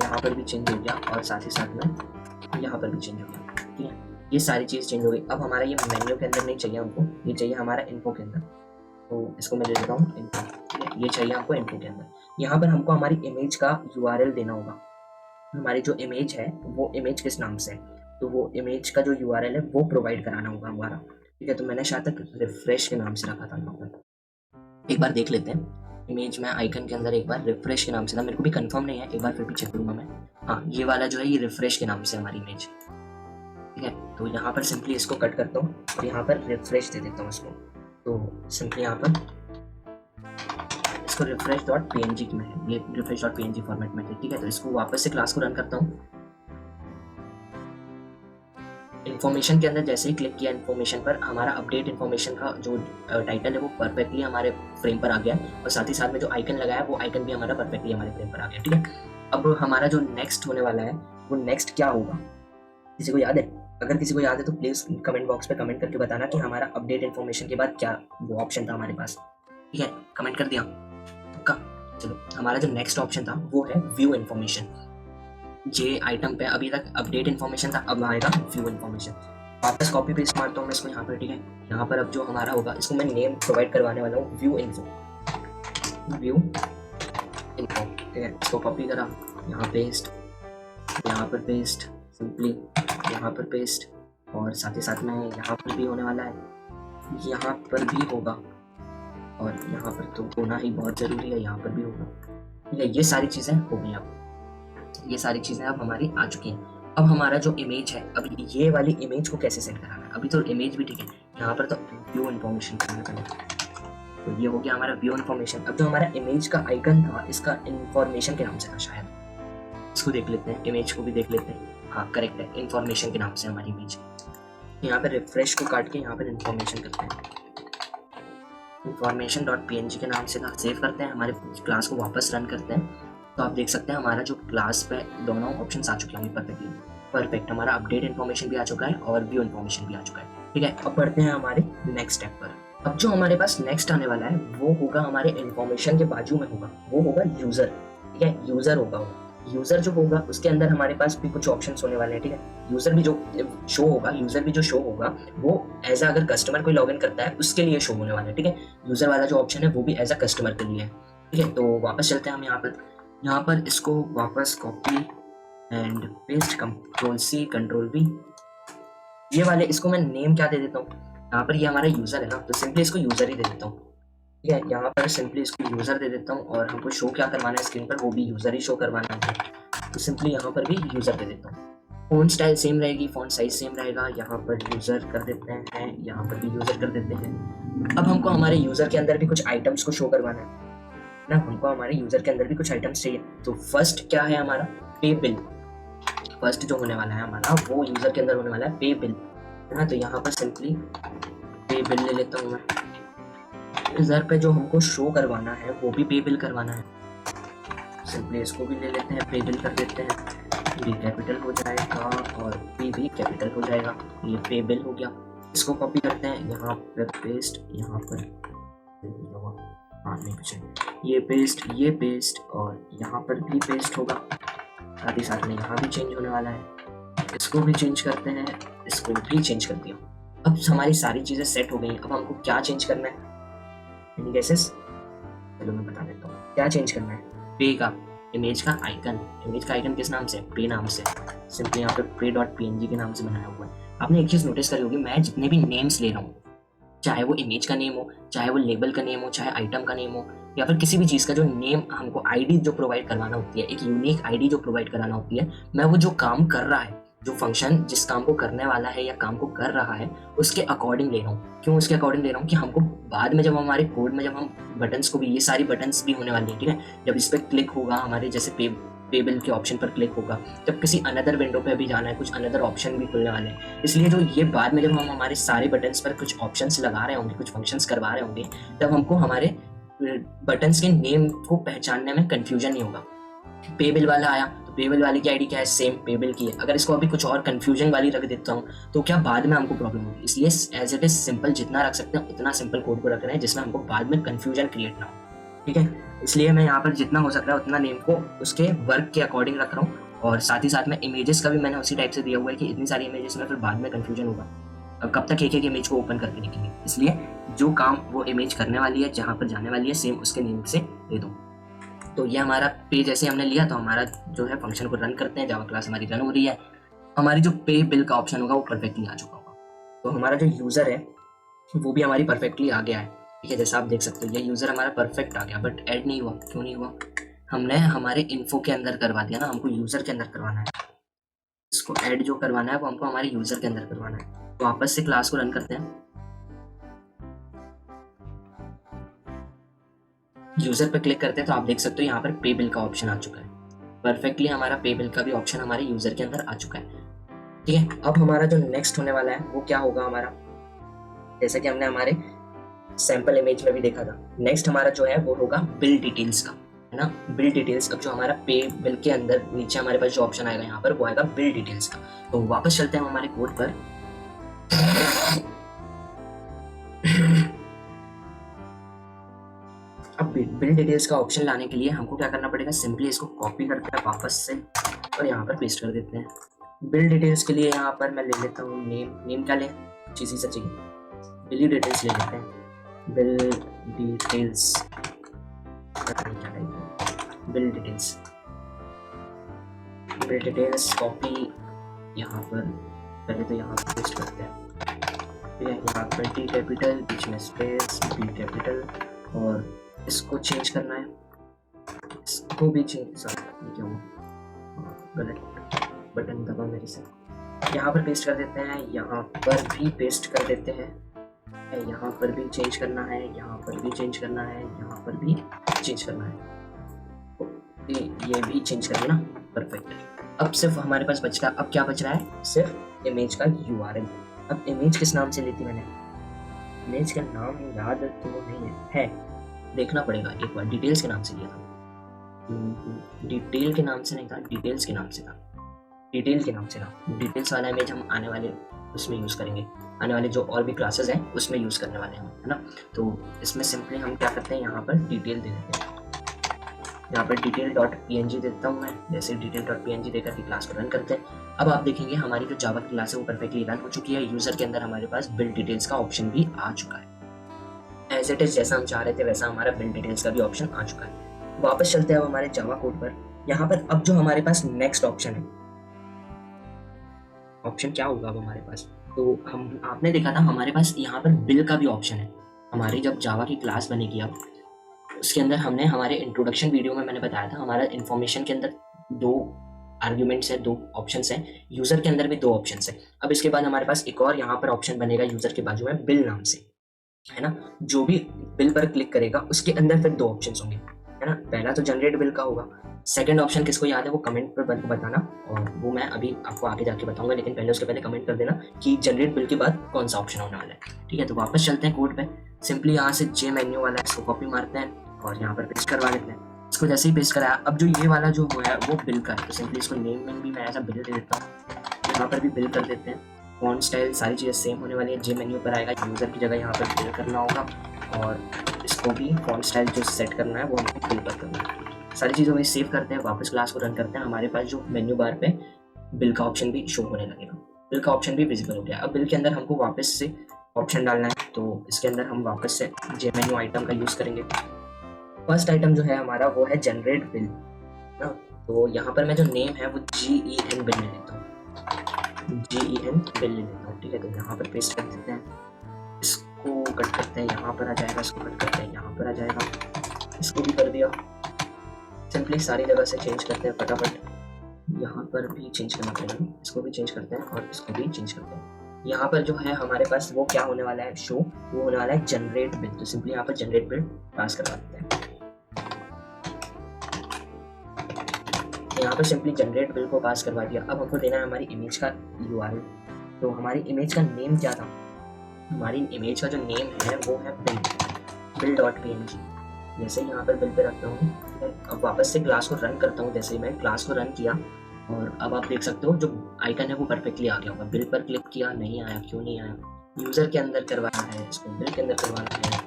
यहाँ पर भी चेंज हो गया, और साथ ही साथ में यहाँ पर भी चेंज हो गया, ठीक है। ये सारी चीज़ चेंज हो गई। अब हमारा ये मेन्यू के अंदर नहीं चाहिए हमको, ये चाहिए हमारा इन्फो के अंदर। तो इसको मैं ले लेता हूँ इन्फो, ठीक है। ये चाहिए हमको इन्फो के अंदर। यहाँ पर हमको हमारी इमेज का URL देना होगा। हमारी जो इमेज है वो इमेज किस नाम से है, तो वो इमेज का जो URL है वो प्रोवाइड कराना होगा हमारा, ठीक है। तो मैंने शायद तक रिफ्रेश के नाम से रखा था यहाँ पर। एक बार देख लेते हैं, इमेज में आइकन के अंदर एक बार रिफ्रेश के नाम से था, मेरे को भी कंफर्म नहीं है, एक बार फिर भी चेक करूँगा मैं। हाँ, ये वाला जो है ये रिफ्रेश के नाम से हमारी इमेज, ठीक है। तो यहाँ पर सिंपली इसको कट करता हूँ और यहाँ पर रिफ्रेश दे देता हूँ इसको। तो सिंपली यहाँ पर इसको refresh.png में है, ये refresh.png फॉर्मेट में है, ठीक है। तो इसको वापस से क्लास को रन करता हूँ। इन्फॉर्मेशन के अंदर जैसे ही क्लिक किया इन्फॉर्मेशन पर, हमारा अपडेट इन्फॉर्मेशन का जो टाइटल है वो परफेक्टली हमारे फ्रेम पर आ गया, और साथ ही साथ में जो आइकन लगाया वो आइकन भी हमारा परफेक्टली हमारे फ्रेम पर आ गया, ठीक है। अब हमारा जो नेक्स्ट होने वाला है वो नेक्स्ट क्या होगा, किसी को याद है? अगर किसी को याद है तो प्लीज कमेंट बॉक्स पे कमेंट करके बताना कि हमारा अपडेट इन्फॉर्मेशन के बाद क्या वो ऑप्शन था हमारे पास, ठीक है। कमेंट कर दिया का। चलो, हमारा जो नेक्स्ट ऑप्शन था वो है व्यू इन्फॉर्मेशन। जे आइटम पे अभी तक अपडेट इन्फॉर्मेशन था, अब आएगा व्यू इन्फॉर्मेशन। वापस कॉपी पेस्ट मारता हूँ मैं इसको यहाँ पर, ठीक है। यहाँ पर अब जो हमारा होगा इसको मैं नेम प्रोवाइड करवाने वाला हूँ व्यू इन्फो, ठीक है। इसको कॉपी करा, यहाँ पेस्ट, यहाँ पर पेस्ट, सिंपली यहाँ पर पेस्ट, और साथ ही साथ में यहाँ पर भी होने वाला है, यहाँ पर भी होगा, और यहाँ पर तो होना ही बहुत ज़रूरी है, यहाँ पर भी होगा, ठीक है। ये सारी चीज़ें हो गई, अब ये सारी चीज़ें अब हमारी आ चुकी हैं। अब हमारा जो इमेज है, अब ये वाली इमेज को कैसे सेट कराना है, अभी तो इमेज भी ठीक है, यहाँ पर तो व्यू इन्फॉर्मेशन करना पड़ेगा। तो ये हो गया हमारा व्यू इन्फॉर्मेशन। अब जो हमारा इमेज का आइकन था इसका इन्फॉर्मेशन के नाम से था शायद, इसको देख लेते हैं, इमेज को भी देख लेते हैं। हाँ, करेक्ट है, इन्फॉर्मेशन के नाम से हमारी इमेज। यहाँ पर रिफ्रेश को काट के यहाँ पर इन्फॉर्मेशन करते हैं, information.png के नाम से था। सेव करते हैं, हमारे क्लास को वापस रन करते हैं, तो आप देख सकते हैं हमारा जो क्लास पे दोनों ऑप्शंस आ चुके हैं परफेक्टली। परफेक्ट, हमारा अपडेट इन्फॉर्मेशन भी आ चुका है और व्यू इन्फॉर्मेशन भी आ चुका है, ठीक है। अब बढ़ते हैं हमारे नेक्स्ट स्टेप पर। अब जो हमारे पास नेक्स्ट आने वाला है वो होगा हमारे इन्फॉर्मेशन के बाजू में होगा, वो होगा यूजर, ठीक है। यूजर होगा वो, यूजर जो होगा उसके अंदर हमारे पास भी कुछ ऑप्शंस होने वाले हैं, ठीक है। यूजर भी जो शो होगा वो एज अगर कस्टमर कोई लॉगिन करता है उसके लिए शो होने वाला है, ठीक है। यूजर वाला जो ऑप्शन है वो भी एज अ कस्टमर के लिए है, ठीक है। तो वापस चलते हैं हम यहाँ पर इसको वापस copy and paste, Ctrl+C Ctrl+V, ये वाले इसको मैं नेम क्या दे देता हूँ, यहाँ पर ये हमारा यूजर है ना, तो सिंपली इसको यूजर ही दे देता हूँ, ठीक है। यहाँ पर सिंपली इसको यूजर दे देता हूँ, और हमको शो क्या करवाना है स्क्रीन पर, वो भी यूजर ही शो करवाना है, तो सिंपली यहाँ पर भी यूजर दे देता हूँ। फ़ॉन्ट स्टाइल सेम रहेगी, फ़ॉन्ट साइज सेम रहेगा, यहाँ पर यूजर कर देते हैं, यहाँ पर भी यूजर कर देते हैं। अब हमको हमारे यूजर के अंदर भी कुछ आइटम्स को शो करवाना है ना, हमको हमारे यूजर के अंदर भी कुछ आइटम्स चाहिए। तो फर्स्ट क्या है हमारा, पे बिल। फर्स्ट जो होने वाला है हमारा वो यूजर के अंदर होने वाला है पे बिल, है ना। तो यहाँ पर सिंपली पे बिल ले लेता हूँ मैं। यूजर पे जो हमको शो करवाना है वो भी पे बिल करवाना है, सिंपली इसको भी ले लेते हैं, पे बिल कर देते हैं। बी कैपिटल हो जाएगा और पी भी कैपिटल हो जाएगा, ये पे बिल हो गया। इसको कॉपी करते हैं, यहाँ पर पेस्ट, यहाँ पर हाँ नहीं कुछ ये पेस्ट और यहाँ पर भी पेस्ट होगा, साथ ही साथ में यहाँ भी चेंज होने वाला है। इसको भी चेंज करते हैं, इसको भी चेंज कर दिया। अब हमारी सारी चीज़ें सेट हो गई। अब हमको क्या चेंज करना है, एनी गेसेस? चलो मैं बता देता हूँ क्या चेंज करना है। पे का इमेज का आइकन किस नाम से, पे नाम से। सिंपली यहाँ पे पे.png के नाम से बनाया हुआ है। आपने एक चीज़ नोटिस करी होगी, मैं जितने भी नेम्स ले रहा हूँ चाहे वो इमेज का नेम हो, चाहे वो लेबल का नेम हो, चाहे आइटम का नेम हो, या फिर किसी भी चीज़ का जो नेम हमको आईडी जो प्रोवाइड करवाना होती है, एक यूनिक आईडी जो प्रोवाइड कराना होती है, मैं वो जो काम कर रहा है, जो फंक्शन जिस काम को करने वाला है या काम को कर रहा है, उसके अकॉर्डिंग ले रहा हूँ। क्यों उसके अकॉर्डिंग ले रहा हूँ कि हमको बाद में जब हमारे कोड में जब हम बटन्स को भी, ये सारी बटन्स भी होने वाली है, ठीक है, जब इस पर क्लिक होगा, हमारे जैसे पे बिल के ऑप्शन पर क्लिक होगा, जब किसी अनदर विंडो पे भी जाना है, कुछ अनदर ऑप्शन भी खुलने वाले हैं, इसलिए जो ये बाद में जब हम हमारे सारे बटन्स पर कुछ ऑप्शंस लगा रहे होंगे, कुछ फंक्शंस करवा रहे होंगे, तब हमको हमारे बटन्स के नेम को पहचानने में कंफ्यूजन नहीं होगा। पे बिल वाला आया तो पे बिल वाले की आईडी क्या है, सेम पे बिल की है। अगर इसको अभी कुछ और कंफ्यूजन वाली रख देता हूँ तो क्या बाद में हमको प्रॉब्लम होगी, इसलिए एज इट इज सिंपल जितना रख सकते हैं उतना सिंपल कोड को रख रहे हैं जिसमें हमको बाद में कंफ्यूजन क्रिएट ना हो, ठीक है। इसलिए मैं यहाँ पर जितना हो सक रहा है उतना नेम को उसके वर्क के अकॉर्डिंग रख रहा हूँ, और साथ ही साथ में इमेजेस का भी मैंने उसी टाइप से दिया हुआ है कि इतनी सारी इमेजेस में फिर बाद में कंफ्यूजन होगा, अब कब तक एक एक इमेज को ओपन करके देखेंगे, इसलिए जो काम वो इमेज करने वाली है, जहाँ पर जाने वाली है, सेम उसके नेम से दे दो। तो ये हमारा पे जैसे हमने लिया तो हमारा जो है फंक्शन को रन करते हैं, जावा क्लास हमारी रन हो रही है, हमारी जो पे बिल का ऑप्शन होगा वो परफेक्टली आ चुका होगा। तो हमारा जो यूज़र है वो भी हमारी परफेक्टली आ गया है, ठीक है। जैसा आप देख सकते हो ये यूज़र हमारा परफेक्ट आ गया, बट ऐड नहीं हुआ। क्यों नहीं हुआ? हमने हमारे इन्फो के अंदर करवा दिया ना, हमको यूज़र के अंदर करवाना है। इसको ऐड जो करवाना है वो हमको हमारे यूज़र के अंदर करवाना है। तो वापस से क्लास को रन करते हैं, यूज़र पर क्लिक करते हैं तो आप देख सकते हो यहाँ पर पे बिल का ऑप्शन आ चुका है। परफेक्टली हमारा पे बिल का भी ऑप्शन हमारे यूज़र के अंदर आ चुका है, ठीक है। अब हमारा जो नेक्स्ट होने वाला है वो क्या होगा हमारा, जैसा कि हमने हमारे सैंपल इमेज में भी देखा था, नेक्स्ट हमारा जो है वो होगा बिल डिटेल्स का, है ना। बिल डिटेल्स, अब जो हमारा पे बिल के अंदर नीचे हमारे पास जो ऑप्शन आएगा यहाँ पर वो आएगा बिल डिटेल्स का। तो वापस चलते हैं हमारे कोड पर। अब बिल डिटेल्स का ऑप्शन लाने के लिए हमको क्या करना पड़ेगा, सिंपली इसको कॉपी करते हैं वापस से और यहाँ पर पेस्ट कर देते हैं। बिल डिटेल्स के लिए यहाँ पर मैं ले लेता हूँ नेम क्या लें, चीज़ी सा चाहिए, बिल डिटेल्स ले लेते हैं। Bill details, bill details, bill details copy यहाँ पर, पहले तो यहाँ पर पेस्ट करते हैं, फिर यहाँ पर टी कैपिटल, बीच में स्पेस, बी कैपिटल, और इसको चेंज करना है, इसको भी चेंज, क्या हुआ, गलत बटन दबा मेरे से। यहाँ पर पेस्ट कर देते हैं, यहाँ पर भी पेस्ट कर देते हैं, यहाँ पर भी चेंज करना है, यहाँ पर भी चेंज करना है, यहाँ पर भी चेंज करना है, ओके ये भी चेंज कर देना, परफेक्ट। अब सिर्फ हमारे पास बच रहा, अब क्या बच रहा है, सिर्फ इमेज का URL। अब इमेज किस नाम से ली थी मैंने, इमेज का नाम याद तो नहीं है, देखना पड़ेगा एक बार, डिटेल्स के नाम से लिया था, डिटेल के नाम से नहीं था, डिटेल्स के नाम से था, डिटेल के नाम से था। डिटेल्स वाला इमेज हम आने वाले उसमें यूज़ करेंगे, आने वाले जो और भी क्लासेस हैं उसमें यूज़ करने वाले हैं, है ना। तो इसमें सिंपली हम क्या करते हैं, यहाँ पर डिटेल दे देते हैं, यहाँ पर डिटेल.png देता हूँ मैं, जैसे डिटेल.png देकर के क्लास को रन करते हैं। अब आप देखेंगे हमारी जो जावा की क्लास है वो परफेक्टली रन हो चुकी है, यूज़र के अंदर हमारे पास बिल डिटेल्स का ऑप्शन भी आ चुका है, एज इट इज जैसा हम चाह रहे थे वैसा हमारा बिल डिटेल्स का भी ऑप्शन आ चुका है। वापस चलते हैं अब हमारे जावा कोड पर। यहाँ पर अब जो हमारे पास नेक्स्ट ऑप्शन है, ऑप्शन क्या होगा अब हमारे पास, तो हम आपने देखा था हमारे पास यहाँ पर बिल का भी ऑप्शन है। हमारी जब जावा की क्लास बनेगी अब उसके अंदर हमने हमारे इंट्रोडक्शन वीडियो में मैंने बताया था हमारा इन्फॉर्मेशन के अंदर 2 आर्ग्यूमेंट्स है, 2 ऑप्शंस हैं, यूज़र के अंदर भी 2 ऑप्शंस हैं। अब इसके बाद हमारे पास एक और यहाँ पर ऑप्शन बनेगा यूज़र के बाजू में बिल नाम से, है ना। जो भी बिल पर क्लिक करेगा उसके अंदर फिर 2 ऑप्शंस होंगे, है ना। पहला तो जनरेट बिल का होगा, सेकंड ऑप्शन किसको याद है वो कमेंट पर बताना, और वो मैं अभी आपको आगे जाके बताऊंगा, लेकिन पहले उसके पहले कमेंट कर देना कि जनरेट बिल के बाद कौन सा ऑप्शन होने वाला है, ठीक है। तो वापस चलते हैं कोड पे, सिंपली यहाँ से जे मेन्यू वाला इसको कॉपी मारते हैं और यहाँ पर पेस्ट करवा देते हैं। इसको जैसे ही पेस्ट कराया, अब जो ये वाला जो है वो बिल का है, तो सिंपली इसको नेम में भी मैं ऐसा बिल दे देता हूँ, यहाँ पर भी बिल कर देते हैं। फॉन्ट स्टाइल सारी चीज़ें सेम होने वाली है, जे मेन्यू पर आएगा, यूज़र की जगह यहाँ पर बिल करना होगा, और इसको भी फॉन्ट स्टाइल जो सेट करना है वो हमको बिल पर करना है। सारी चीज़ों में सेव करते हैं, वापस क्लास को रन करते हैं, हमारे पास जो मेन्यू बार पे बिल का ऑप्शन भी शो होने लगेगा, बिल का ऑप्शन भी विजिबल हो गया। अब बिल के अंदर हमको वापस से ऑप्शन डालना है, तो इसके अंदर हम वापस से जे मेन्यू आइटम का यूज़ करेंगे। फर्स्ट आइटम जो है हमारा वो है जनरेट बिल ना, तो यहाँ पर मैं जो नेम है वो GEN बिल ले लेता हूँ, GEN बिल ले लेता हूँ, ठीक है। तो यहाँ पर पेस्ट कर देते हैं, इसको इसको कट करते हैं, यहाँ पर आ जाएगा, इसको कट करते हैं, यहाँ पर आ जाएगा, इसको भी कर दिया। सिंपली सारी जगह से चेंज करते हैं फटाफट। यहाँ पर भी चेंज करना पड़ेगा, इसको भी चेंज करते हैं और इसको भी चेंज करते हैं। यहाँ पर जो है हमारे पास वो क्या होने वाला है, शो, वो होने वाला है जनरेट बिल। तो सिंपली यहाँ पर जनरेट बिल पास करवा देते हैं। यहाँ पर सिंपली जनरेट बिल को पास करवा दिया। अब हमको देना है हमारी इमेज का URL। तो हमारी इमेज का नेम क्या था, हमारी इमेज का जो नेम है वो है bill.png। जैसे यहाँ पर बिल पे रखता हूँ, अब वापस से क्लास को रन करता हूँ। जैसे ही मैं क्लास को रन किया और अब आप देख सकते हो जो आइकन है वो परफेक्टली आ गया होगा। बिल पर क्लिक किया, नहीं आया, क्यों नहीं आया, यूज़र के अंदर करवाना है, इसको बिल के अंदर करवाना है,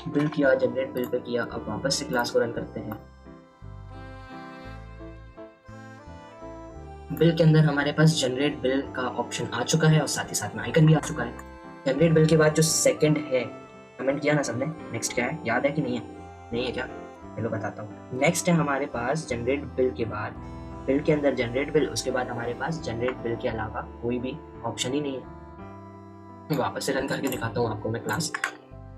बिल किया, जनरेट बिल पे किया। अब वापस से क्लास को रन करते हैं। बिल के अंदर हमारे पास जनरेट बिल का ऑप्शन आ चुका है और साथ ही साथ में आइकन भी आ चुका है। जनरेट बिल के बाद जो सेकंड है, कमेंट किया ना सबने, नेक्स्ट क्या है, याद है कि नहीं है? नहीं है क्या? चलो बताता हूँ। नेक्स्ट है हमारे पास जनरेट बिल के बाद, बिल के अंदर जनरेट बिल, उसके बाद हमारे पास जनरेट बिल के अलावा कोई भी ऑप्शन ही नहीं है। वापस से रन करके दिखाता हूँ आपको मैं क्लास।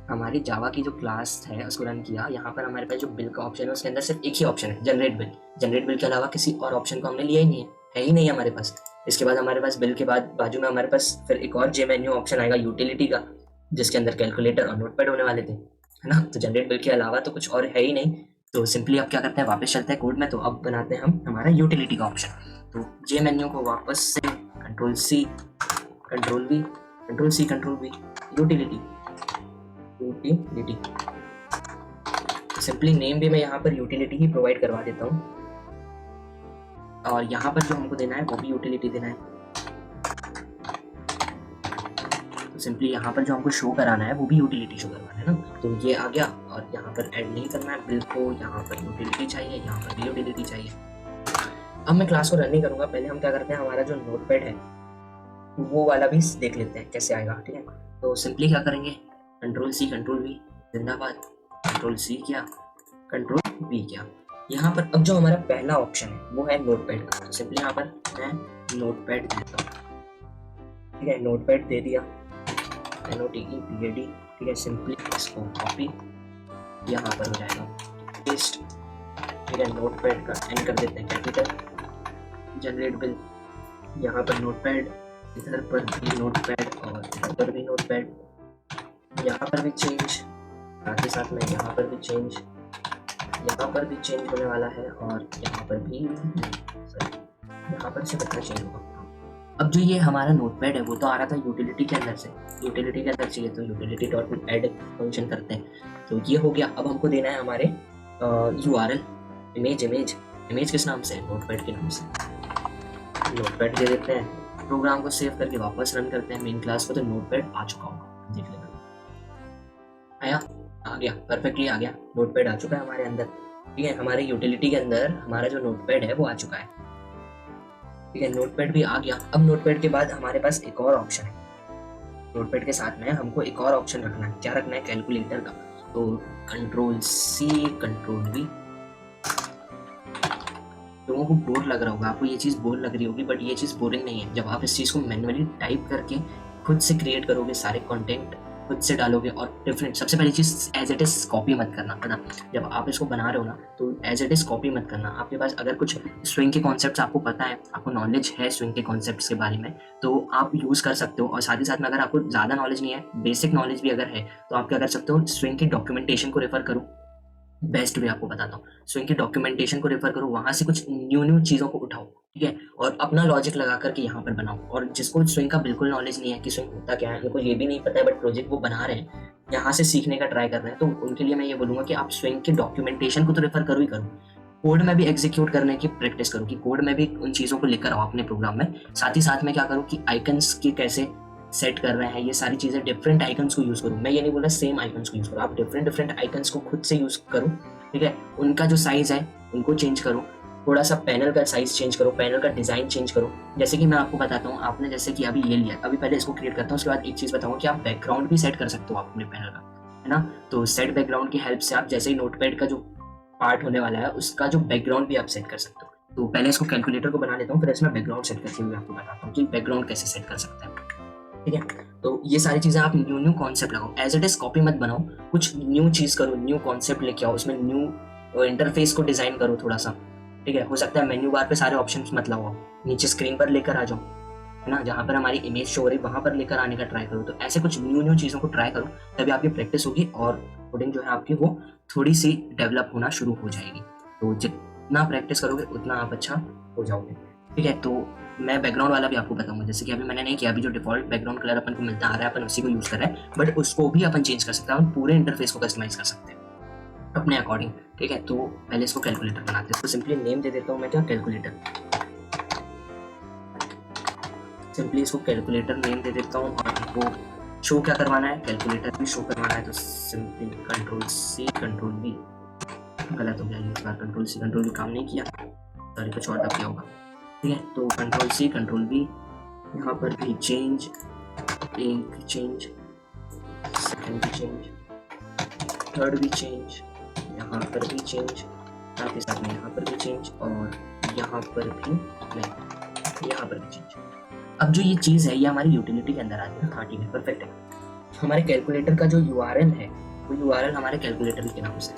हमारी जावा की जो क्लास है उसको रन किया, यहाँ पर हमारे पास जो बिल का ऑप्शन है उसके अंदर सिर्फ एक ही ऑप्शन है, जनरेट बिल। जनरेट बिल के अलावा किसी और ऑप्शन को हमने लिया ही नहीं है ही नहीं हमारे पास। इसके बाद हमारे पास बिल के बाद बाजू में हमारे पास फिर एक और जे मेन्यू ऑप्शन आएगा यूटिलिटी का, जिसके अंदर कैलकुलेटर और नोटपैड होने वाले थे, है ना। तो जनरेट बिल के अलावा तो कुछ और है ही नहीं। तो सिंपली अब क्या करते हैं, वापस चलते हैं कोड में। तो अब बनाते हैं हम हमारा यूटिलिटी का ऑप्शन। तो जे मेन्यू को वापस से Ctrl+C Ctrl+V Ctrl+C Ctrl+V, utility. Simply name भी मैं यहाँ पर यूटिलिटी ही प्रोवाइड करवा देता हूँ और यहाँ पर जो हमको देना है वो भी यूटिलिटी देना है। तो सिंपली यहाँ पर जो हमको शो कराना है वो भी यूटिलिटी शो करवाना है ना। तो ये आ गया और यहाँ पर ऐड नहीं करना है बिल को, यहाँ पर यूटिलिटी चाहिए, यहाँ पर भी यूटिलिटी चाहिए। अब मैं क्लास को रन नहीं करूँगा, पहले हम क्या करते हैं, हमारा जो नोटपैड है वो वाला भी देख लेते हैं कैसे आएगा, ठीक है। तो सिंपली क्या करेंगे, Ctrl+C Ctrl+V, जिंदाबाद, Ctrl+C किया, Ctrl+V किया। यहाँ पर अब जो हमारा पहला ऑप्शन है वो है नोटपैड का। तो सिंपली यहाँ पर मैं नोटपैड देता हूँ, ठीक है, नोटपैड दे दिया, NOTEPAD, ठीक है। सिंपली इसको कॉपी, यहाँ पर हो जाएगा पेस्ट, ठीक है। नोटपैड का एन कर देते हैं कैपिटल, जनरेट बिल, यहाँ पर नोटपैड, इधर पर भी नोटपैड और इधर पर भी नोटपैड, यहाँ पर भी चेंज, साथ ही साथ में यहाँ पर भी चेंज, यहाँ पर भी चेंज होने वाला है और यहाँ पर भी, यहाँ पर से कितना चेंज होगा। अब जो ये हमारा नोटपैड है वो तो आ रहा था यूटिलिटी के अंदर से, यूटिलिटी के अंदर चाहिए तो यूटिलिटी डॉट ऐड फंक्शन करते हैं। तो ये हो गया। अब हमको देना है हमारे URL, इमेज किस नाम से, नोटपैड के नाम से, नोटपैड दे देते हैं। प्रोग्राम को सेव करके वापस रन करते हैं मेन क्लास को, तो नोटपैड आ चुका होगा, देख लेना, आया, आ गया, परफेक्टली आ गया, नोटपैड आ चुका है हमारे अंदर, ठीक है। हमारे यूटिलिटी के अंदर हमारा जो नोटपैड है वो आ चुका है, ठीक है। नोटपैड भी आ गया। अब नोटपैड के बाद हमारे पास एक और ऑप्शन है, नोटपैड के साथ में हमको एक और ऑप्शन रखना है। क्या रखना है, कैलकुलेटर का। तो Ctrl+C Ctrl+V। लोगों को बोर लग रहा होगा, आपको ये चीज़ बोर लग रही होगी, बट ये चीज़ बोरिंग नहीं है। जब आप इस चीज़ को मैन्युअली टाइप करके खुद से क्रिएट करोगे, सारे कंटेंट खुद से डालोगे और डिफरेंट, सबसे पहली चीज़ एज इट इज़ कॉपी मत करना, है ना। जब आप इसको बना रहे हो ना तो एज इट इज़ कॉपी मत करना। आपके पास अगर कुछ स्विंग के कॉन्सेप्ट्स आपको पता है, आपको नॉलेज है स्विंग के कॉन्सेप्ट्स के बारे में, तो आप यूज़ कर सकते हो। और साथ ही साथ में अगर आपको ज़्यादा नॉलेज नहीं है, बेसिक नॉलेज भी अगर है, तो आप क्या कर सकते हो, स्विंग की डॉक्यूमेंटेशन को रेफर करो। बेस्ट वे आपको बताता हूँ, स्विंग की डॉक्यूमेंटेशन को रेफर करो, वहाँ से कुछ न्यू चीज़ों को उठाओ, ठीक है, और अपना लॉजिक लगा करके यहाँ पर बनाओ। और जिसको स्विंग का बिल्कुल नॉलेज नहीं है कि स्विंग होता क्या है, उनको ये भी नहीं पता है, बट प्रोजेक्ट वो बना रहे हैं, यहाँ से सीखने का ट्राई कर रहे हैं, तो उनके लिए मैं ये बोलूँगा कि आप स्विंग की डॉक्यूमेंटेशन को तो रेफर करो ही करो, कोड में भी एग्जीक्यूट करने की प्रैक्टिस करो, कि कोड में भी उन चीज़ों को लेकर आओ अपने प्रोग्राम में। साथ ही साथ में क्या करो कि आइकन्स की कैसे सेट कर रहे हैं, ये सारी चीज़ें, डिफरेंट आइकन्स को यूज़ करो। मैं ये नहीं बोल रहा सेम आइकन्स को यूज़ करो, आप डिफरेंट आइकन्स को खुद से यूज़ करो, ठीक है। उनका जो साइज़ है उनको चेंज करो, थोड़ा सा पैनल का साइज़ चेंज करो, पैनल का डिज़ाइन चेंज करो। जैसे कि मैं आपको बताता हूँ, आपने जैसे कि अभी ये लिया, अभी पहले इसको क्रिएट करता हूँ, उसके बाद एक चीज़ बताऊँगा कि आप बैकग्राउंड भी सेट कर सकते हो आप अपने पैनल का, है ना। तो सेट बैकग्राउंड की हेल्प से आप जैसे ही नोटपैड का जो पार्ट होने वाला है उसका जो बैकग्राउंड भी आप सेट कर सकते हो। तो पहले इसको कैलकुलेटर को बना लेता हूँ, फिर इसमें बैकग्राउंड सेट करके मैं आपको बताता हूँ कि बैकग्राउंड कैसे सेट कर सकते हैं, ठीक है। तो ये सारी चीज़ें आप न्यू न्यू कॉन्सेप्ट लगाओ, एज इट इज कॉपी मत बनाओ, कुछ न्यू चीज़ करो, न्यू कॉन्सेप्ट लेके आओ, उसमें न्यू इंटरफेस को डिज़ाइन करो थोड़ा सा, ठीक है। हो सकता है मेन्यू बार पे सारे ऑप्शंस मत लगाओ, नीचे स्क्रीन पर लेकर आ जाओ, है ना, जहाँ पर हमारी इमेज शो हो रही है वहाँ पर लेकर आने का ट्राई करो। तो ऐसे कुछ न्यू न्यू चीज़ों को ट्राई करो, तभी आपकी प्रैक्टिस होगी और कोडिंग जो है आपकी वो थोड़ी सी डेवलप होना शुरू हो जाएगी। तो जितना प्रैक्टिस करोगे उतना आप अच्छा हो जाओगे, ठीक है। तो मैं बैकग्राउंड वाला भी आपको बताऊंगा, जैसे कि अभी मैंने नहीं किया, अभी जो डिफॉल्ट बैकग्राउंड कलर अपन को मिलता आ रहा है अपन उसी को यूज़ कर रहे हैं, बट उसको भी अपन चेंज कर सकते हैं, अपन पूरे इंटरफेस को कस्टमाइज कर सकते हैं अपने अकॉर्डिंग, ठीक है। तो पहले इसको कैलकुलेटर बनाते हैं, इसको सिंपली नेम दे देता हूँ मैं, क्या, कैलकुलेटर। सिंपली इसको कैलकुलेटर नेम दे देता हूँ और इनको शो क्या करवाना है, कैलकुलेटर भी शो करवाना है। तो सिंपली Ctrl+C Ctrl+V, गलत हो गया ये इस बार, Ctrl+C Ctrl+V काम नहीं किया, सॉरी कुछ और दब गया होगा, ठीक है। तो Ctrl+C Ctrl+V, यहाँ पर भी चेंज, एक चेंज, सेकंड भी चेंज, थर्ड भी चेंज, यहाँ पर भी चेंज, साथ ही साथ में यहाँ पर भी चेंज और यहाँ पर भी नहीं, यहाँ पर भी चेंज। अब जो ये चीज़ है ये हमारी यूटिलिटी के अंदर आ गई, हाँ ठीक है, परफेक्ट है। हमारे कैलकुलेटर का जो URL है वो URL हमारे कैलकुलेटर के नाम से,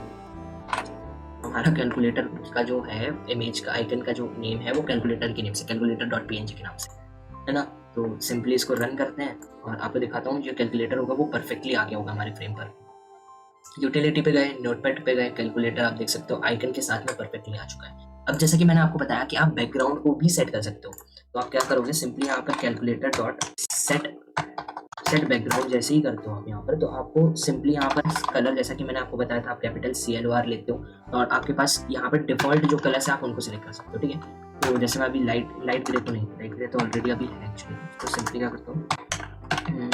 हमारा कैलकुलेटर का जो है इमेज का आइकन का जो नेम है वो कैलकुलेटर के नेम से, calculator.png के नाम से, है ना। तो सिंपली इसको रन करते हैं और आपको दिखाता हूँ जो कैलकुलेटर होगा वो परफेक्टली आ गया होगा हमारे फ्रेम पर। यूटिलिटी पे गए, नोटपैड पे गए, कैलकुलेटर आप देख सकते हो आइकन के साथ में परफेक्टली आ चुका है। अब जैसे कि मैंने आपको बताया कि आप बैकग्राउंड को भी सेट कर सकते हो, तो आप क्या करोगे, सिंपली यहाँ पर कैलकुलेटर डॉट सेट बैकग्राउंड जैसे ही करते हो आप यहाँ पर, तो आपको सिंपली यहाँ पर कलर, जैसा कि मैंने आपको बताया था, आप कैपिटल CLOR लेते हो और आपके पास यहाँ पर डिफॉल्ट जो कलर्स है आप उनको सिलेक्ट कर सकते हो, ठीक है। तो जैसे मैं अभी लाइट ग्रे तो नहीं, लाइट ग्रे तो ऑलरेडी अभी है एक्चुअली, तो सिंपली क्या करता हूँ,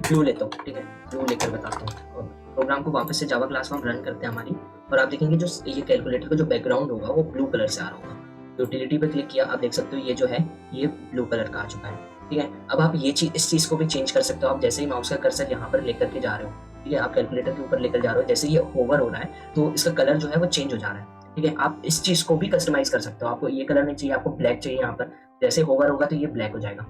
ब्लू लेता हूँ, ठीक है, ब्लू लेकर बताता हूँ। और प्रोग्राम को वापस से जावा क्लास में रन करते हैं हमारी, और आप देखेंगे जो ये कैलकुलेटर का जो बैकग्राउंड होगा वो ब्लू कलर से आ रहा होगा। यूटिलिटी पे क्लिक किया, आप देख सकते हो ये जो है ये ब्लू कलर का आ चुका है, ठीक है। अब आप ये चीज, इस चीज को भी चेंज कर सकते हो, आप जैसे ही माउस का कर्सर यहाँ पर लेकर के जा रहे हो, ठीक है, आप कैलकुलेटर के ऊपर लेकर जा रहे हो, जैसे ये होवर हो रहा है तो इसका कलर जो है वो चेंज हो जा रहा है, ठीक है। आप इस चीज को भी कस्टमाइज कर सकते हो, आपको ये कलर नहीं चाहिए, आपको ब्लैक चाहिए, यहाँ पर जैसे होवर होगा तो ये ब्लैक हो जाएगा,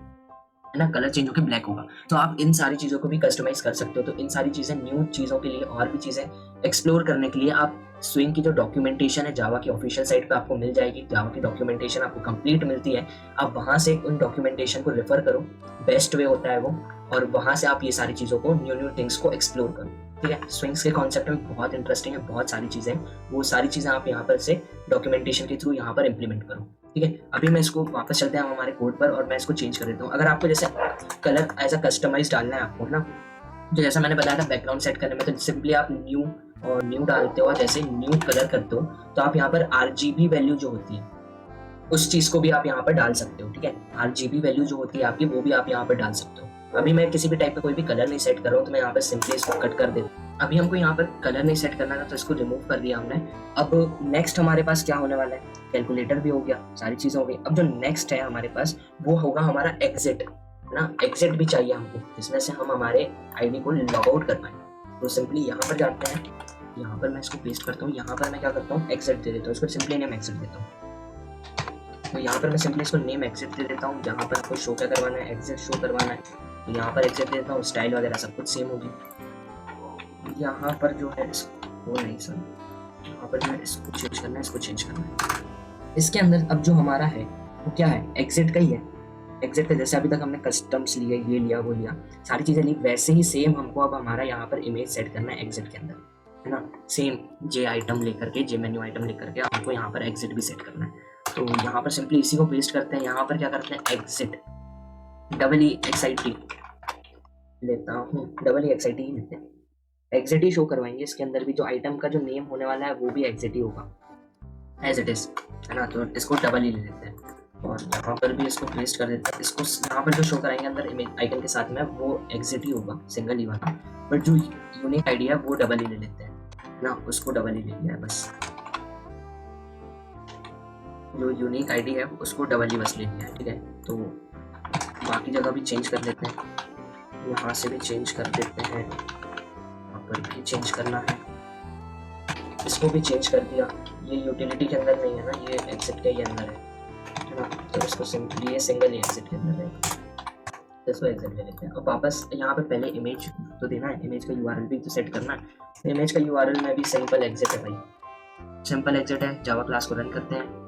है ना, कलर चेंज होकर ब्लैक होगा। तो आप इन सारी चीज़ों को भी कस्टमाइज कर सकते हो। तो इन सारी चीज़ें न्यू चीज़ों के लिए और भी चीज़ें एक्सप्लोर करने के लिए आप स्विंग की जो डॉक्यूमेंटेशन है जावा की ऑफिशियल साइट पे आपको मिल जाएगी, जावा की डॉक्यूमेंटेशन आपको कंप्लीट मिलती है, आप वहाँ से उन डॉक्यूमेंटेशन को रेफर करो, बेस्ट वे होता है वो, और वहाँ से आप ये सारी चीज़ों को, न्यू थिंग्स को एक्सप्लोर करो, ठीक है। स्विंग्स के कॉन्सेप्ट में बहुत इंटरेस्टिंग है, बहुत सारी चीज़ें, वो सारी चीज़ें आप यहाँ पर से डॉक्यूमेंटेशन के थ्रू यहाँ पर इम्प्लीमेंट करो, ठीक है। अभी मैं इसको वापस चलते हैं हमारे कोड पर और मैं इसको चेंज कर देता हूँ। अगर आपको जैसे कलर एज अ कस्टमाइज डालना है आपको ना, तो जैसा मैंने बताया था बैकग्राउंड सेट करने में, तो सिंपली आप न्यू डालते हो और जैसे न्यू कलर करते हो तो आप यहाँ पर RGB वैल्यू जो होती है उस चीज़ को भी आप यहाँ पर डाल सकते हो, ठीक है। RGB वैल्यू जो होती है आपकी वो भी आप यहाँ पर डाल सकते हो। अभी मैं किसी भी टाइप का कोई भी कलर नहीं सेट कर रहा हूँ, तो मैं यहाँ पर सिंपली इसको कट कर देता हूँ। अभी हमको यहाँ पर कलर नहीं सेट करना था तो इसको रिमूव कर दिया हमने। अब नेक्स्ट हमारे पास क्या होने वाला है, कैलकुलेटर भी हो गया, सारी चीज़ें हो गई। अब जो नेक्स्ट है हमारे पास वो होगा हमारा एग्जिट ना, एग्जिट भी चाहिए हमको, जिसमें से हम हमारे आईडी को लॉग आउट कर पाए। तो सिंपली यहाँ पर जाते हैं, यहाँ पर मैं इसको पेस्ट करता हूँ, यहाँ पर मैं क्या करता हूँ, एग्जिट दे देता हूँ, इसको सिंपली नेम एग्जिट देता हूँ। तो यहाँ पर मैं सिंपली इसको नेम एग्जिट दे देता हूँ, यहाँ पर आपको शो क्या करवाना है, एग्जिट शो करवाना है, तो यहाँ पर एग्जिट दे देता हूँ, स्टाइल वगैरह सब कुछ सेम होगी। यहाँ पर जो है वो नहीं सर, यहाँ पर जो है इसको चेंज करना है, इसको चेंज करना है। इसके अंदर अब जो हमारा है वो क्या है, एग्जिट का ही है। एग्जिट का जैसे अभी तक हमने कस्टम्स लिए, ये लिया वो लिया, सारी चीज़ें ली, वैसे ही सेम हमको अब हमारा यहाँ पर इमेज सेट करना है एग्जिट के अंदर, है ना। सेम जे आइटम लेकर के, जे मेन्यू आइटम लेकर के हमको यहाँ पर एग्जिट भी सेट करना है। तो यहाँ पर सिंपली इसी को पेस्ट करते हैं, यहाँ पर क्या करते हैं, एग्जिट EXIT लेता हूँ, EXIT ही लेते हैं, एग्जिट ही शो करवाएंगे। इसके अंदर भी जो आइटम का जो नेम होने वाला है वो भी एग्जिट ही होगा एज इट इज, है ना। तो इसको डबल ही ले लेते हैं और यहाँ पर भी इसको पेस्ट कर देते हैं। इसको यहाँ पर जो शो कराएंगे अंदर इमेज आइकन के साथ में वो एग्जिट ही होगा, सिंगल ही वाला, बट जो यूनिक आईडी है वो डबल ही ले लेते हैं ना, उसको डबल ही ले लिया है बस, जो यूनिक आईडी है उसको डबल ही बस ले लिया है, ठीक है। तो बाकी जगह भी चेंज कर देते हैं, यहाँ से भी चेंज कर देते हैं, यहाँ पर भी चेंज करना है, इसको भी चेंज कर दिया। ये यूटिलिटी के अंदर नहीं है ना, ये एग्जिट के ही अंदर है ना, तो इसको सिंपली ये सिंगल ही एग्जिट के अंदर है। इसको एग्जिट ले लेते हैं। अब वापस यहाँ पे पहले इमेज तो देना है, इमेज का यूआरएल भी तो सेट करना है। तो इमेज का यूआरएल में भी सिंपल एग्जिट है भाई, सिंपल एग्जिट है। जावा क्लास को रन करते हैं।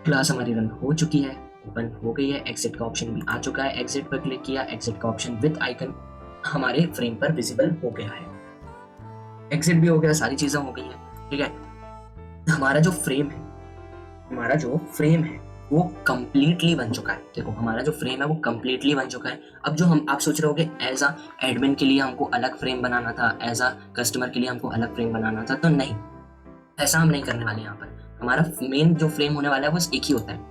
क्लास हमारी रन हो चुकी है, ओपन हो गई है, एग्जिट का ऑप्शन भी आ चुका है। एग्जिट पर क्लिक किया, एग्जिट का ऑप्शन विद आइकन हमारे फ्रेम पर विजिबल हो गया है। एग्जिट भी हो गया, सारी चीजें हो गई है। ठीक है, हमारा जो फ्रेम है, हमारा जो फ्रेम है वो कंप्लीटली बन चुका है। देखो हमारा जो फ्रेम है वो कंप्लीटली बन चुका है। अब जो हम आप सोच रहे होगे एज अ एडमिन के लिए हमको अलग फ्रेम बनाना था, एज अ कस्टमर के लिए हमको अलग फ्रेम बनाना था, तो नहीं, ऐसा हम नहीं करने वाले। यहाँ पर हमारा मेन जो फ्रेम होने वाला है वो एक ही होता है।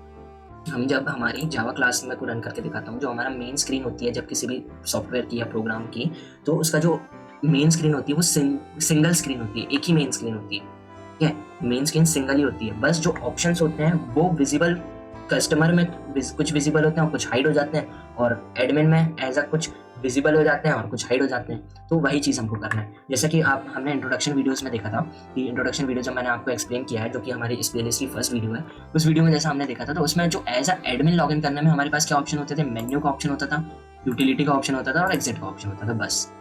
हम जब हमारी जावा क्लास में को रन करके दिखाता हूँ, जो हमारा मेन स्क्रीन होती है जब किसी भी सॉफ्टवेयर की या प्रोग्राम की, तो उसका जो मेन स्क्रीन होती है वो सिंगल स्क्रीन होती है, एक ही मेन स्क्रीन होती है। ठीक है, मेन स्क्रीन सिंगल ही होती है। बस जो ऑप्शंस होते हैं वो विजिबल कस्टमर में कुछ विजिबल होते हैं और कुछ हाइड हो जाते हैं, और एडमिन में एज अ कुछ विजिबल हो जाते हैं और कुछ हाइड हो जाते हैं। तो वही चीज़ हमको करना है। जैसा कि हमने इंट्रोडक्शन वीडियोस में देखा था कि इंट्रोडक्शन वीडियो जो मैंने आपको एक्सप्लेन किया है, जो कि हमारी इस प्लेलिस्ट की फर्स्ट वीडियो है, उस वीडियो में जैसा हमने देखा था, तो उसमें जो एज अ एडमिन लॉगिन करने में हमारे पास क्या ऑप्शन होते थे, मेन्यू का ऑप्शन होता था, यूटिलिटी का ऑप्शन होता था और एग्जिट का ऑप्शन होता था, बस।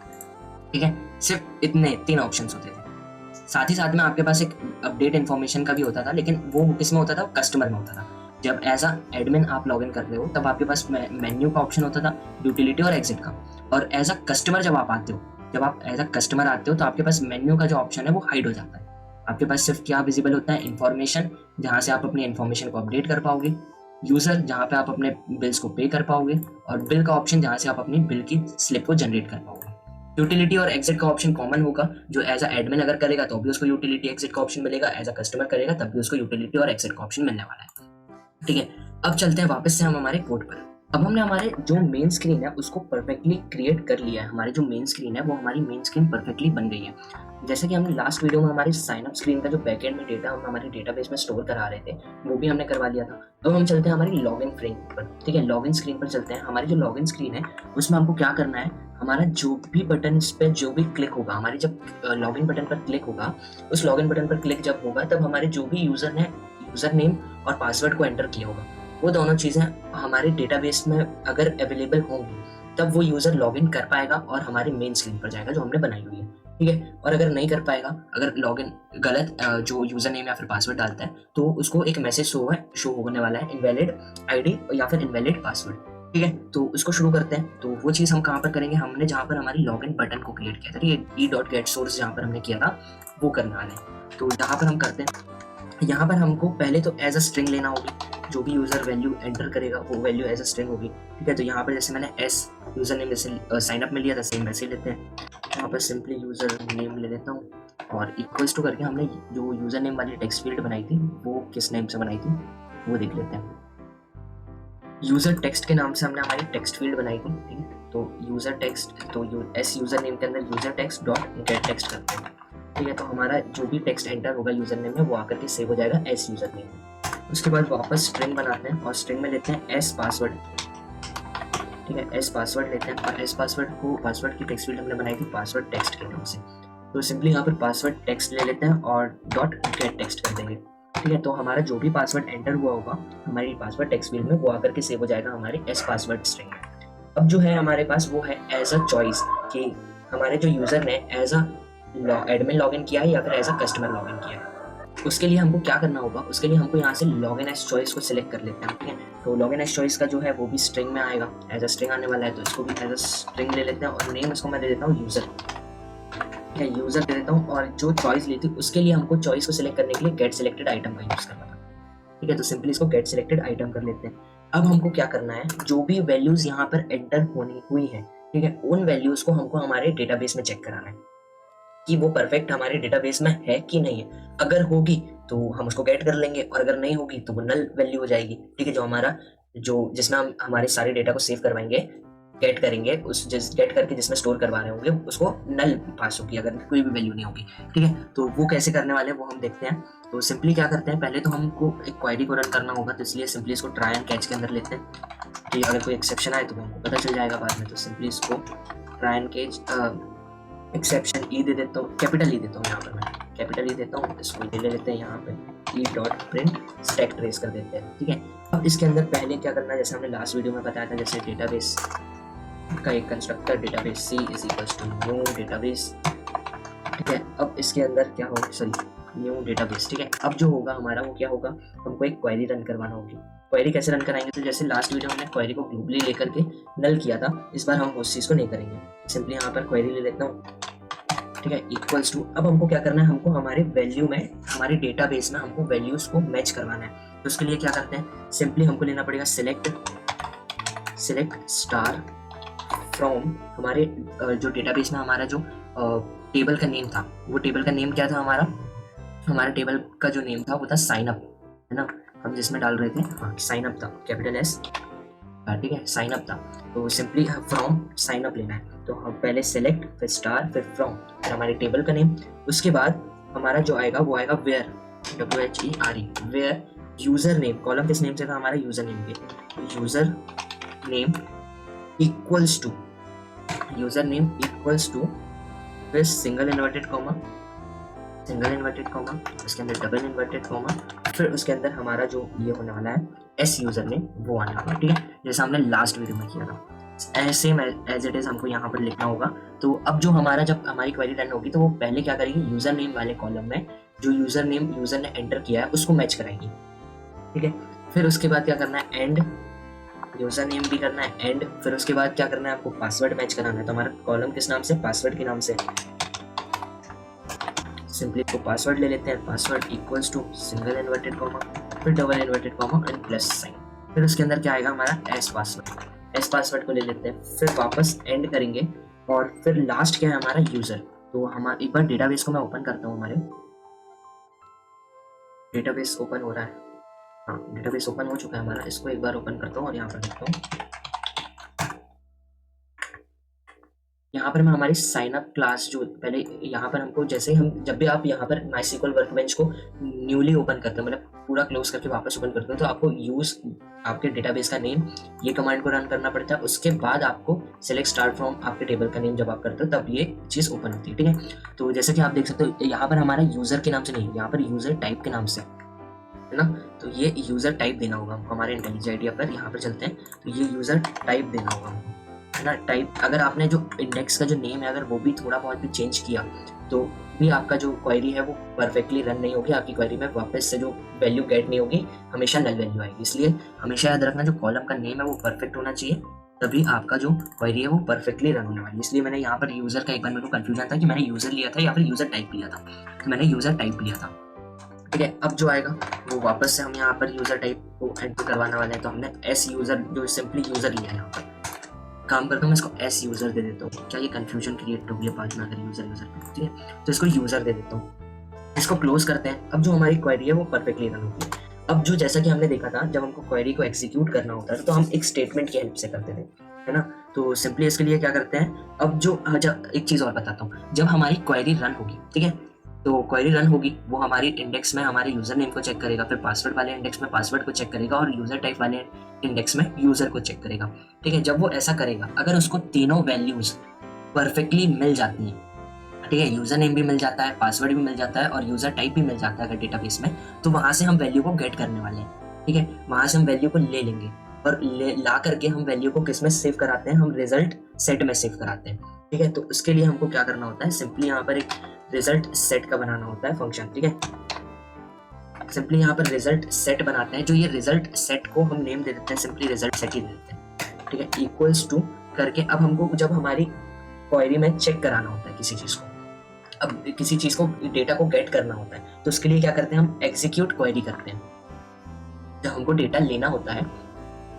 ठीक है, सिर्फ इतने 3 ऑप्शन होते थे। साथ ही साथ में आपके पास एक अपडेट इन्फॉर्मेशन का भी होता था, लेकिन वो किस में होता था, कस्टमर में होता था। जब एज अ एडमिन आप लॉगिन कर रहे हो तब आपके पास मेन्यू का ऑप्शन होता था, यूटिलिटी और एग्जिट का। और एज अ कस्टमर जब आप आते हो, जब आप एज अ कस्टमर आते हो तो आपके पास मेन्यू का जो ऑप्शन है वो हाइड हो जाता है। आपके पास सिर्फ क्या विजिबल होता है, इन्फॉर्मेशन, जहाँ से आप अपनी इन्फॉर्मेशन को अपडेट कर पाओगे, यूजर जहाँ पे आप अपने बिल्स को पे कर पाओगे, और बिल का ऑप्शन जहाँ से आप अपनी बिल की स्लिप को जनरेट कर पाओगे। यूटिलिटी और एग्जिट का ऑप्शन कॉमन होगा, जो एज अ एडमिन अगर करेगा तो भी उसको यूटिलिटी एग्जिट का ऑप्शन मिलेगा, एज अ कस्टमर करेगा तब भी उसको यूटिलिटी और एग्जिट का ऑप्शन मिलने वाला है। ठीक है, अब चलते हैं वापस से हम हमारे कोड पर। अब हमने हमारे जो मेन स्क्रीन है उसको परफेक्टली क्रिएट कर लिया है। हमारी जो मेन स्क्रीन है वो हमारी मेन स्क्रीन परफेक्टली बन गई है। जैसे कि हमने लास्ट वीडियो में हमारी साइन अप स्क्रीन का जो बैकएंड में डेटा हम हमारे डेटाबेस में स्टोर करा रहे थे वो भी हमने करवा लिया था। अब हम चलते हैं हमारी लॉगिन स्क्रीन पर। ठीक है, लॉगिन स्क्रीन पर चलते हैं। हमारी जो लॉगिन स्क्रीन है उसमें हमको क्या करना है, हमारा जो भी बटन पे जो भी क्लिक होगा, हमारी जब लॉगिन बटन पर क्लिक होगा, उस लॉगिन बटन पर क्लिक जब होगा तब हमारे जो भी यूजर ने यूजर नेम और पासवर्ड को एंटर किया होगा, वो दोनों चीज़ें हमारे डेटाबेस में अगर अवेलेबल होंगी तब वो यूज़र लॉगिन कर पाएगा और हमारी मेन स्क्रीन पर जाएगा जो हमने बनाई हुई है। ठीक है, और अगर नहीं कर पाएगा, अगर लॉगिन गलत जो यूज़र नेम या फिर पासवर्ड डालता है तो उसको एक मैसेज शो होने वाला है, इनवैलिड आईडी या फिर इनवैलिड पासवर्ड। ठीक है, तो उसको शुरू करते हैं। तो वो चीज़ हम कहाँ पर करेंगे, हमने जहाँ पर हमारी लॉगिन बटन को क्रिएट किया था, ठीक है, e.getSource जहाँ पर हमने किया था वो करने वाले हैं। तो यहाँ पर हम करते हैं, यहाँ पर हमको पहले तो एज अ स्ट्रिंग लेना होगी, जो भी यूज़र वैल्यू एंटर करेगा वो वैल्यू एज अ स्ट्रिंग होगी। ठीक है, तो यहाँ पर जैसे मैंने एस यूज़र नेम जैसे साइन अप में लिया था, सेम वैसे ही लेते हैं। यहाँ पर सिंपली यूज़र नेम ले लेता हूँ और इक्वल्स टू करके हमने जो यूज़र नेम वाली टेक्स्ट फील्ड बनाई थी वो किस नेम से बनाई थी वो देख लेते हैं। यूज़र टेक्स्ट के नाम से हमने हमारी टेक्स्ट फील्ड बनाई थी। ठीक है, तो यूज़र टेक्स्ट, तो एस यूज़र नेम के अंदर user text dot gate text करते हैं। ठीक है, तो हमारा जो भी टेक्स्ट एंटर होगा यूज़र नेम में वो आकर के सेव हो जाएगा एस यूज़र नेम। उसके बाद वापस स्ट्रिंग बनाते हैं और स्ट्रिंग में लेते हैं एस पासवर्ड। ठीक है, एस पासवर्ड लेते हैं और एस पासवर्ड को, पासवर्ड की टेक्स्ट फील्ड हमने बनाई थी पासवर्ड टेक्स्ट के नाम से, तो सिंपली यहाँ पर पासवर्ड टेक्स्ट ले लेते हैं और डॉट गेट टेक्स्ट कर देंगे। ठीक है, तो हमारा जो भी पासवर्ड एंटर हुआ होगा हमारी पासवर्ड टेक्स्ट फील्ड में वो आकर के सेव हो जाएगा हमारे एस पासवर्ड स्ट्रिंग में। अब जो है हमारे पास वो है एज अ चॉइस, कि हमारे जो यूज़र ने एज अ एडमिन लॉगिन किया है या फिर एज अ कस्टमर लॉगिन किया है। उसके लिए हमको क्या करना होगा, उसके लिए हमको यहाँ से लॉगिन एज चॉइस को सिलेक्ट कर लेते हैं। ठीक है, तो लॉगिन एज चॉइस का जो है वो भी स्ट्रिंग में आएगा, एज अ स्ट्रिंग आने वाला है, तो इसको भी एज अ स्ट्रिंग ले लेते हैं और नेम इसको मैं दे देता हूँ यूज़र। ठीक है, यूज़र दे देता हूँ और जो चॉइस ली थी उसके लिए हमको चॉइस को सिलेक्ट करने के लिए गेट सिलेक्टेड आइटम का यूज़ करना था। ठीक है, तो सिंपली इसको गेट सिलेक्टेड आइटम कर लेते हैं। अब हमको क्या करना है, जो भी वैल्यूज़ यहाँ पर एंटर होनी हुई है, ठीक है, उन वैल्यूज़ को हमको हमारे डेटाबेस में चेक कराना है कि वो परफेक्ट हमारे डेटाबेस में है कि नहीं है। अगर होगी तो हम उसको गेट कर लेंगे और अगर नहीं होगी तो वो नल वैल्यू हो जाएगी। ठीक है, जो हमारा जिसमें हम हमारे सारे डेटा को सेव करवाएंगे, गेट करेंगे, गेट करके जिसमें स्टोर करवा रहे होंगे उसको नल पास होगी अगर कोई भी वैल्यू नहीं होगी। ठीक है, तो वो कैसे करने वाले हैं वो हम देखते हैं। तो सिंपली क्या करते हैं, पहले तो हमको एक क्वेरी को रन करना होगा, तो इसलिए सिंपली इसको ट्राई एंड कैच के अंदर लेते हैं। ठीक है, अगर कोई एक्सेप्शन आए तो हमको पता चल जाएगा बाद में, तो सिंपली इसको ट्राई एंड कैच एक्सेप्शन ई दे देता हूँ, कैपिटल ई देता हूँ, यहाँ पर मैं कैपिटल ई देता हूँ, इसको ले लेते हैं यहाँ पे। E dot print stack trace कर देते हैं, ठीक है। अब इसके अंदर पहले क्या करना है, जैसे हमने लास्ट वीडियो में बताया था, जैसे डेटाबेस का एक constructor database C is equals to new database, ठीक है। अब इसके अंदर क्या होगा, सॉरी न्यू डेटाबेस, ठीक है। अब जो होगा हमारा वो क्या होगा, हमको एक क्वेरी रन करवाना होगी। क्वेरी कैसे रन कराएंगे, तो जैसे लास्ट वीडियो में हमने क्वेरी को ग्लोबली लेकर के नल किया था, इस बार हम उस चीज़ को नहीं करेंगे। सिंपली यहाँ पर क्वेरी ले लेता हूँ, ठीक है, इक्वल्स टू। अब हमको क्या करना है, हमको हमारे वैल्यू में, हमारे डेटाबेस में हमको वैल्यूज को मैच करवाना है। तो उसके लिए क्या करते हैं, सिंपली हमको लेना पड़ेगा सिलेक्ट स्टार फ्रॉम हमारे जो डेटाबेस में हमारा जो टेबल का नेम था, वो टेबल का नेम क्या था हमारा टेबल का जो नेम था वो था साइन अप, है ना, हम जिसमें डाल रहे थे, हाँ साइन अप था, कैपिटल एस, ठीक है, साइन अप था। तो सिंपली फ्रॉम साइन अप लेना है। तो हम पहले सेलेक्ट, फिर स्टार, फिर फ्रॉम, फिर हमारे टेबल का नेम। उसके बाद हमारा जो आएगा वो आएगा where, WHERE, where user name, column किस नेम से था हमारा, यूजर नेम के, user name equals to, user name equals to, फिर सिंगल इन्वर्टेड कॉमा, उसके अंदर डबल इन्वर्टेड कॉमा, फिर उसके अंदर हमारा जो ये होने वाला है एस यूजर नेम वो आने वाला, ठीक है, जैसा हमने लास्ट वीडियो में किया था, सेम एज इट इज हमको यहाँ पर लिखना होगा। तो अब जो हमारा, जब हमारी क्वेरी रन होगी तो वो पहले क्या करेगी, यूजर नेम वाले कॉलम में जो यूजर नेम यूजर ने एंटर किया है उसको मैच कराएगी, ठीक है। फिर उसके बाद क्या करना है, एंड यूजर नेम भी करना है एंड, फिर उसके बाद क्या करना है, आपको पासवर्ड मैच कराना है। तो हमारा कॉलम किस नाम से, पासवर्ड के नाम से, सिंपली को पासवर्ड ले लेते हैं, password equals to single inverted comma, फिर double inverted comma and plus sign. फिर उसके अंदर क्या आएगा हमारा एस पासवर्ड को ले लेते हैं, फिर वापस एंड करेंगे और फिर लास्ट क्या है हमारा यूजर। तो हमारा एक बार डेटाबेस को मैं ओपन करता हूँ, हमारे डेटाबेस ओपन हो रहा है, हाँ डेटाबेस ओपन हो चुका है हमारा। इसको एक बार ओपन करता हूँ और यहाँ पर देखता हूँ, यहाँ पर मैं हमारी साइन अप क्लास जो पहले यहाँ पर हमको, जैसे हम जब भी आप यहाँ पर MySQL वर्कबेंच को न्यूली ओपन करते हो, मतलब पूरा क्लोज करके वापस ओपन करते हो, तो आपको यूज आपके डेटाबेस का नेम, ये कमांड को रन करना पड़ता है। उसके बाद आपको सेलेक्ट स्टार्ट फ्रॉम आपके टेबल का नेम जब आप करते हो तब ये चीज़ ओपन होती है, ठीक है। तो जैसे कि आप देख सकते हो यहाँ पर हमारा यूजर के नाम से नहीं, यहाँ पर यूजर टाइप के नाम से, है ना। तो ये यूजर टाइप देना होगा हमको हमारे IntelliJ IDEA पर। यहाँ पर चलते हैं, तो ये यूजर टाइप देना होगा हमको, है ना। टाइप, अगर आपने जो इंडेक्स का जो नेम है अगर वो भी थोड़ा बहुत भी चेंज किया तो भी आपका जो क्वेरी है वो परफेक्टली रन नहीं होगी, आपकी क्वेरी में वापस से जो वैल्यू गेट नहीं होगी, हमेशा नल वैल्यू आएगी। इसलिए हमेशा याद रखना जो कॉलम का नेम है वो परफेक्ट होना चाहिए, तभी आपका जो क्वेरी है वो परफेक्टली रन होने वाली है। इसलिए मैंने यहाँ पर यूजर का एक बार मेरे को कंफ्यूजन था कि मैंने यूजर लिया था या फिर यूजर टाइप लिया था, तो मैंने यूजर टाइप लिया था, ठीक है। अब जो आएगा वो वापस से हम यहाँ पर यूजर टाइप को एंटर करवाने वाले हैं, तो हमने एस यूजर जो सिंपली यूजर लिया है, यहाँ पर काम करता हूँ मैं इसको एस यूजर दे देता हूँ, क्या ये कंफ्यूजन क्रिएट होगी बाद में अगर यूजर पे, ठीक है। तो इसको यूजर दे देता हूँ, इसको क्लोज करते हैं। अब जो हमारी क्वेरी है वो परफेक्टली रन होगी। अब जो जैसा कि हमने देखा था, जब हमको क्वेरी को एग्जीक्यूट करना होता है तो हम एक स्टेटमेंट की हेल्प से करते थे, है ना। तो सिंपली इसके लिए क्या करते हैं, अब जो एक चीज़ और बताता हूँ, जब हमारी क्वेरी रन होगी, ठीक है, तो क्वेरी रन होगी वो हमारी इंडेक्स में हमारे यूजर नेम को चेक करेगा, फिर पासवर्ड वाले इंडेक्स में पासवर्ड को चेक करेगा और यूजर टाइप वाले इंडेक्स में यूजर को चेक करेगा, ठीक है। जब वो ऐसा करेगा, अगर उसको तीनों वैल्यूज परफेक्टली मिल जाती हैं, ठीक है, यूजर नेम भी मिल जाता है, पासवर्ड भी मिल जाता है और यूजर टाइप भी मिल जाता है अगर डेटाबेस में, तो वहां से हम वैल्यू को गेट करने वाले हैं, ठीक है। वहां से हम वैल्यू को ले लेंगे और ला करके हम वैल्यू को किस में सेव कराते हैं, हम रिजल्ट सेट में सेव कराते हैं, ठीक है। तो उसके लिए हमको क्या करना होता है, सिंपली यहाँ पर एक रिजल्ट सेट का बनाना होता है फंक्शन, ठीक है। सिंपली यहाँ पर रिजल्ट सेट बनाते हैं, जो ये रिजल्ट सेट को हम नेम दे देते हैं, सिंपली रिजल्ट सेट ही दे देते हैं, ठीक है, इक्वल्स टू करके। अब हमको जब हमारी क्वेरी में चेक कराना होता है किसी चीज को, अब किसी चीज को डेटा को गेट करना होता है, तो उसके लिए क्या करते हैं, हम एग्जीक्यूट क्वेरी करते हैं। जब हमको डेटा लेना होता है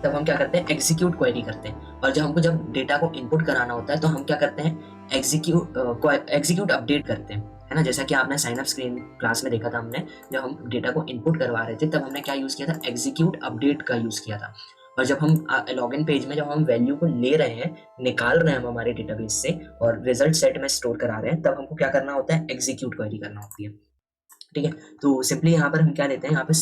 तब हम क्या करते हैं, एग्जीक्यूट क्वेरी करते हैं। और जब डेटा को इनपुट कराना होता है तो हम क्या करते हैं, एग्जीक्यूट अपडेट करते हैं, है ना। जैसा कि आपने साइन अप स्क्रीन क्लास में देखा था, हमने जब हम डेटा को इनपुट करवा रहे थे तब हमने क्या यूज किया था, एग्जीक्यूट अपडेट का यूज किया था। और जब हम लॉगिन पेज में जब हम वैल्यू को ले रहे हैं, निकाल रहे हैं हम हमारे डेटाबेस से और रिजल्ट सेट में स्टोर करा रहे हैं, तब हमको क्या करना होता है, एग्जीक्यूट क्वेरी करना होती है, ठीक है। तो सिंपली यहाँ पर हम क्या लेते हैं, यहाँ पे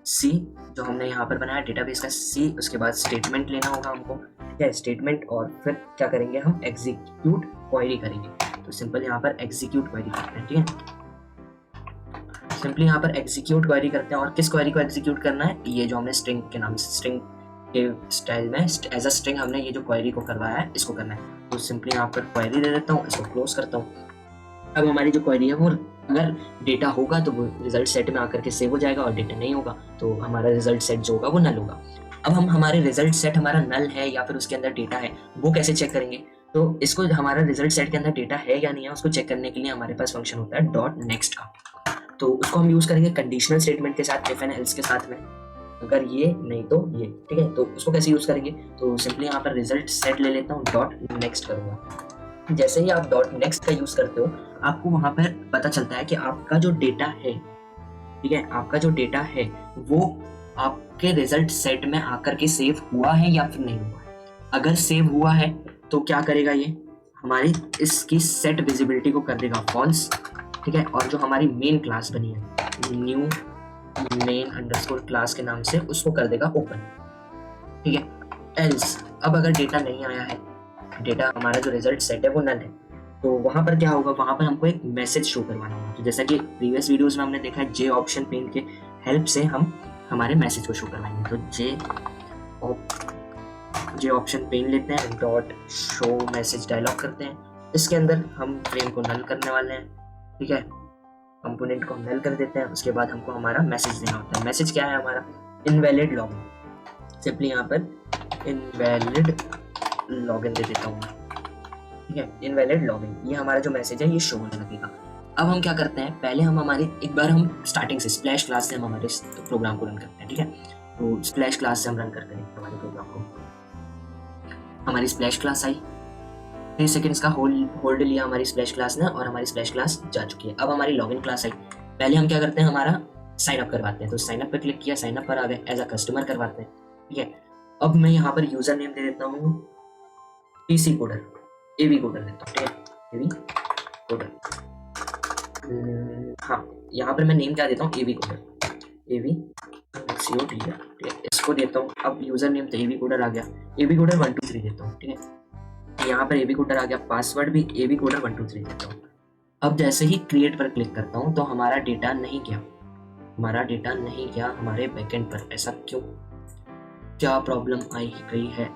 C जो हमने यहाँ पर बनाया डेटाबेस का C, उसके बाद स्टेटमेंट लेना होगा हमको, ठीक है, स्टेटमेंट, और फिर क्या करेंगे, हम एग्जीक्यूट क्वेरी करेंगे। तो सिंपल यहाँ पर एग्जीक्यूट क्वेरी करते हैं, ठीक है, सिंपली यहाँ पर एग्जीक्यूट क्वेरी करते हैं, और किस क्वेरी को एग्जीक्यूट करना है, ये जो हमने स्ट्रिंग के नाम से, स्ट्रिंग के स्टाइल में एज अ स्ट्रिंग हमने ये जो क्वेरी को करवाया है इसको करना है। तो सिंपली यहाँ पर क्वेरी दे देता हूँ, इसको क्लोज करता हूँ। अब हमारी जो क्वेरी है वो अगर डेटा होगा तो वो रिजल्ट सेट में आकर के सेव हो जाएगा, और डेटा नहीं होगा तो हमारा रिजल्ट सेट जो होगा वो नल होगा। अब हम हमारे रिजल्ट सेट हमारा नल है या फिर उसके अंदर डेटा है वो कैसे चेक करेंगे, तो इसको हमारा रिजल्ट सेट के अंदर डेटा है या नहीं है उसको चेक करने के लिए हमारे पास फंक्शन होता है डॉट नेक्स्ट का। तो उसको हम यूज करेंगे कंडीशनल स्टेटमेंट के साथ, इफ एंड एल्स के साथ में, अगर ये नहीं तो ये, ठीक है। तो उसको कैसे यूज करेंगे, तो सिंपली यहाँ पर रिजल्ट सेट ले लेता हूँ, डॉट नेक्स्ट करूंगा। जैसे ही आप डॉट नेक्स्ट का यूज करते हो आपको वहां पर पता चलता है कि आपका जो डेटा है, ठीक है, आपका जो डेटा है वो आपके रिजल्ट सेट में आकर के सेव हुआ है या फिर नहीं हुआ है। अगर सेव हुआ है तो क्या करेगा, ये हमारी इसकी सेट विजिबिलिटी को कर देगा फॉल्स, ठीक है। और जो हमारी मेन क्लास बनी है न्यू मेन अंडरस्कोर क्लास के नाम से, उसको कर देगा ओपन, ठीक है। एल्स अब अगर डेटा नहीं आया है, डेटा हमारा जो रिजल्ट सेट है वो नल है, तो वहां पर क्या होगा, वहां पर हमको एक मैसेज शो करवाना होगा। तो जैसा कि प्रीवियस वीडियोस में हमने देखा है, जे ऑप्शन पेन के हेल्प से हम हमारे मैसेज को शो करवाएंगे। तो जे ऑप्शन पेन लेते हैं, डॉट शो मैसेज डायलॉग करते हैं, इसके अंदर हम फ्रेम को नल करने वाले हैं, ठीक है। कंपोनेंट को नल कर देते हैं, उसके बाद हमको हमारा मैसेज देना होता है। मैसेज क्या है हमारा, इनवैलिड लॉगिन। सिंपली यहाँ पर इनवैलिड लॉगिन दे देता हूँ, ठीक है, इनवैलिड लॉगिन। ये हमारा जो मैसेज है ये शो होने लगेगा। अब हम क्या करते हैं, पहले हम हमारी एक बार हम स्टार्टिंग से स्प्लैश क्लास से हम हमारे प्रोग्राम को रन करते हैं, ठीक है। तो स्प्लैश क्लास से हम रन करते हैं हमारे प्रोग्राम को। हमारी स्प्लैश क्लास आई, 3 सेकंड्स का होल्ड लिया हमारी स्प्लैश क्लास ने, और हमारी स्प्लैश क्लास जा चुकी है। अब हमारी लॉगिन क्लास आई, पहले हम क्या करते हैं, हमारा साइन अप करवाते हैं। तो साइन अप पे क्लिक किया, साइन अप पर आ गए, एज अ कस्टमर करवाते हैं, ठीक है। अब मैं यहाँ पर यूजर नेम दे देता हूँ पीसी कोडर, एवी कोडर देता हूँ, ठीक है, एवी कोडर। हाँ, यहाँ पर मैं नेम क्या देता हूँ, एवी कोडर, एवी CO ठीक है, इसको देता हूँ। अब यूजर नेम तो एवी कोडर आ गया, एवी कोडर 1 2 3 देता हूँ, ठीक है। यहाँ पर एवी कोडर आ गया, पासवर्ड भी एवी कोडर 1 2 3 देता हूँ। अब जैसे ही क्रिएट पर क्लिक करता हूँ तो हमारा डेटा नहीं गया, हमारा डेटा नहीं गया हमारे बैकएंड पर। ऐसा क्यों, क्या प्रॉब्लम आई गई है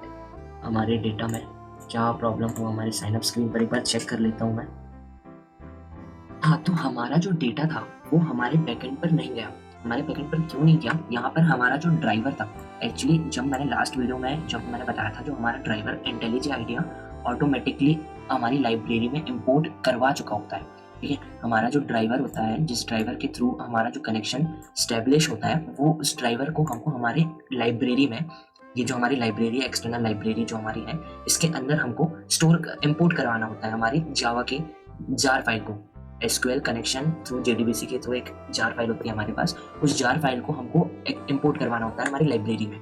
हमारे डेटा में, क्या प्रॉब्लम हुआ हमारी साइनअप स्क्रीन पर, एक बार चेक कर लेता हूँ मैं। हाँ, तो हमारा जो डेटा था वो हमारे बैकएंड पर नहीं गया। हमारे बैकएंड पर क्यों नहीं गया, यहाँ पर हमारा जो ड्राइवर था, एक्चुअली जब मैंने लास्ट वीडियो में जब मैंने बताया था, जो हमारा ड्राइवर इंटेलिजेंट आइडिया ऑटोमेटिकली हमारी लाइब्रेरी में इंपोर्ट करवा चुका होता है, ठीक है। हमारा जो ड्राइवर होता है, जिस ड्राइवर के थ्रू हमारा जो कनेक्शन स्टेब्लिश होता है, वो उस ड्राइवर को हमको हमारे लाइब्रेरी में, ये जो हमारी लाइब्रेरी है, एक्सटर्नल लाइब्रेरी जो हमारी है, इसके अंदर हमको स्टोर इंपोर्ट करवाना होता है हमारी जावा के जार फाइल को। SQL कनेक्शन थ्रू JDBC के थ्रू एक जार फाइल होती है हमारे पास, उस जार फाइल को हमको इंपोर्ट करवाना होता है हमारी लाइब्रेरी में।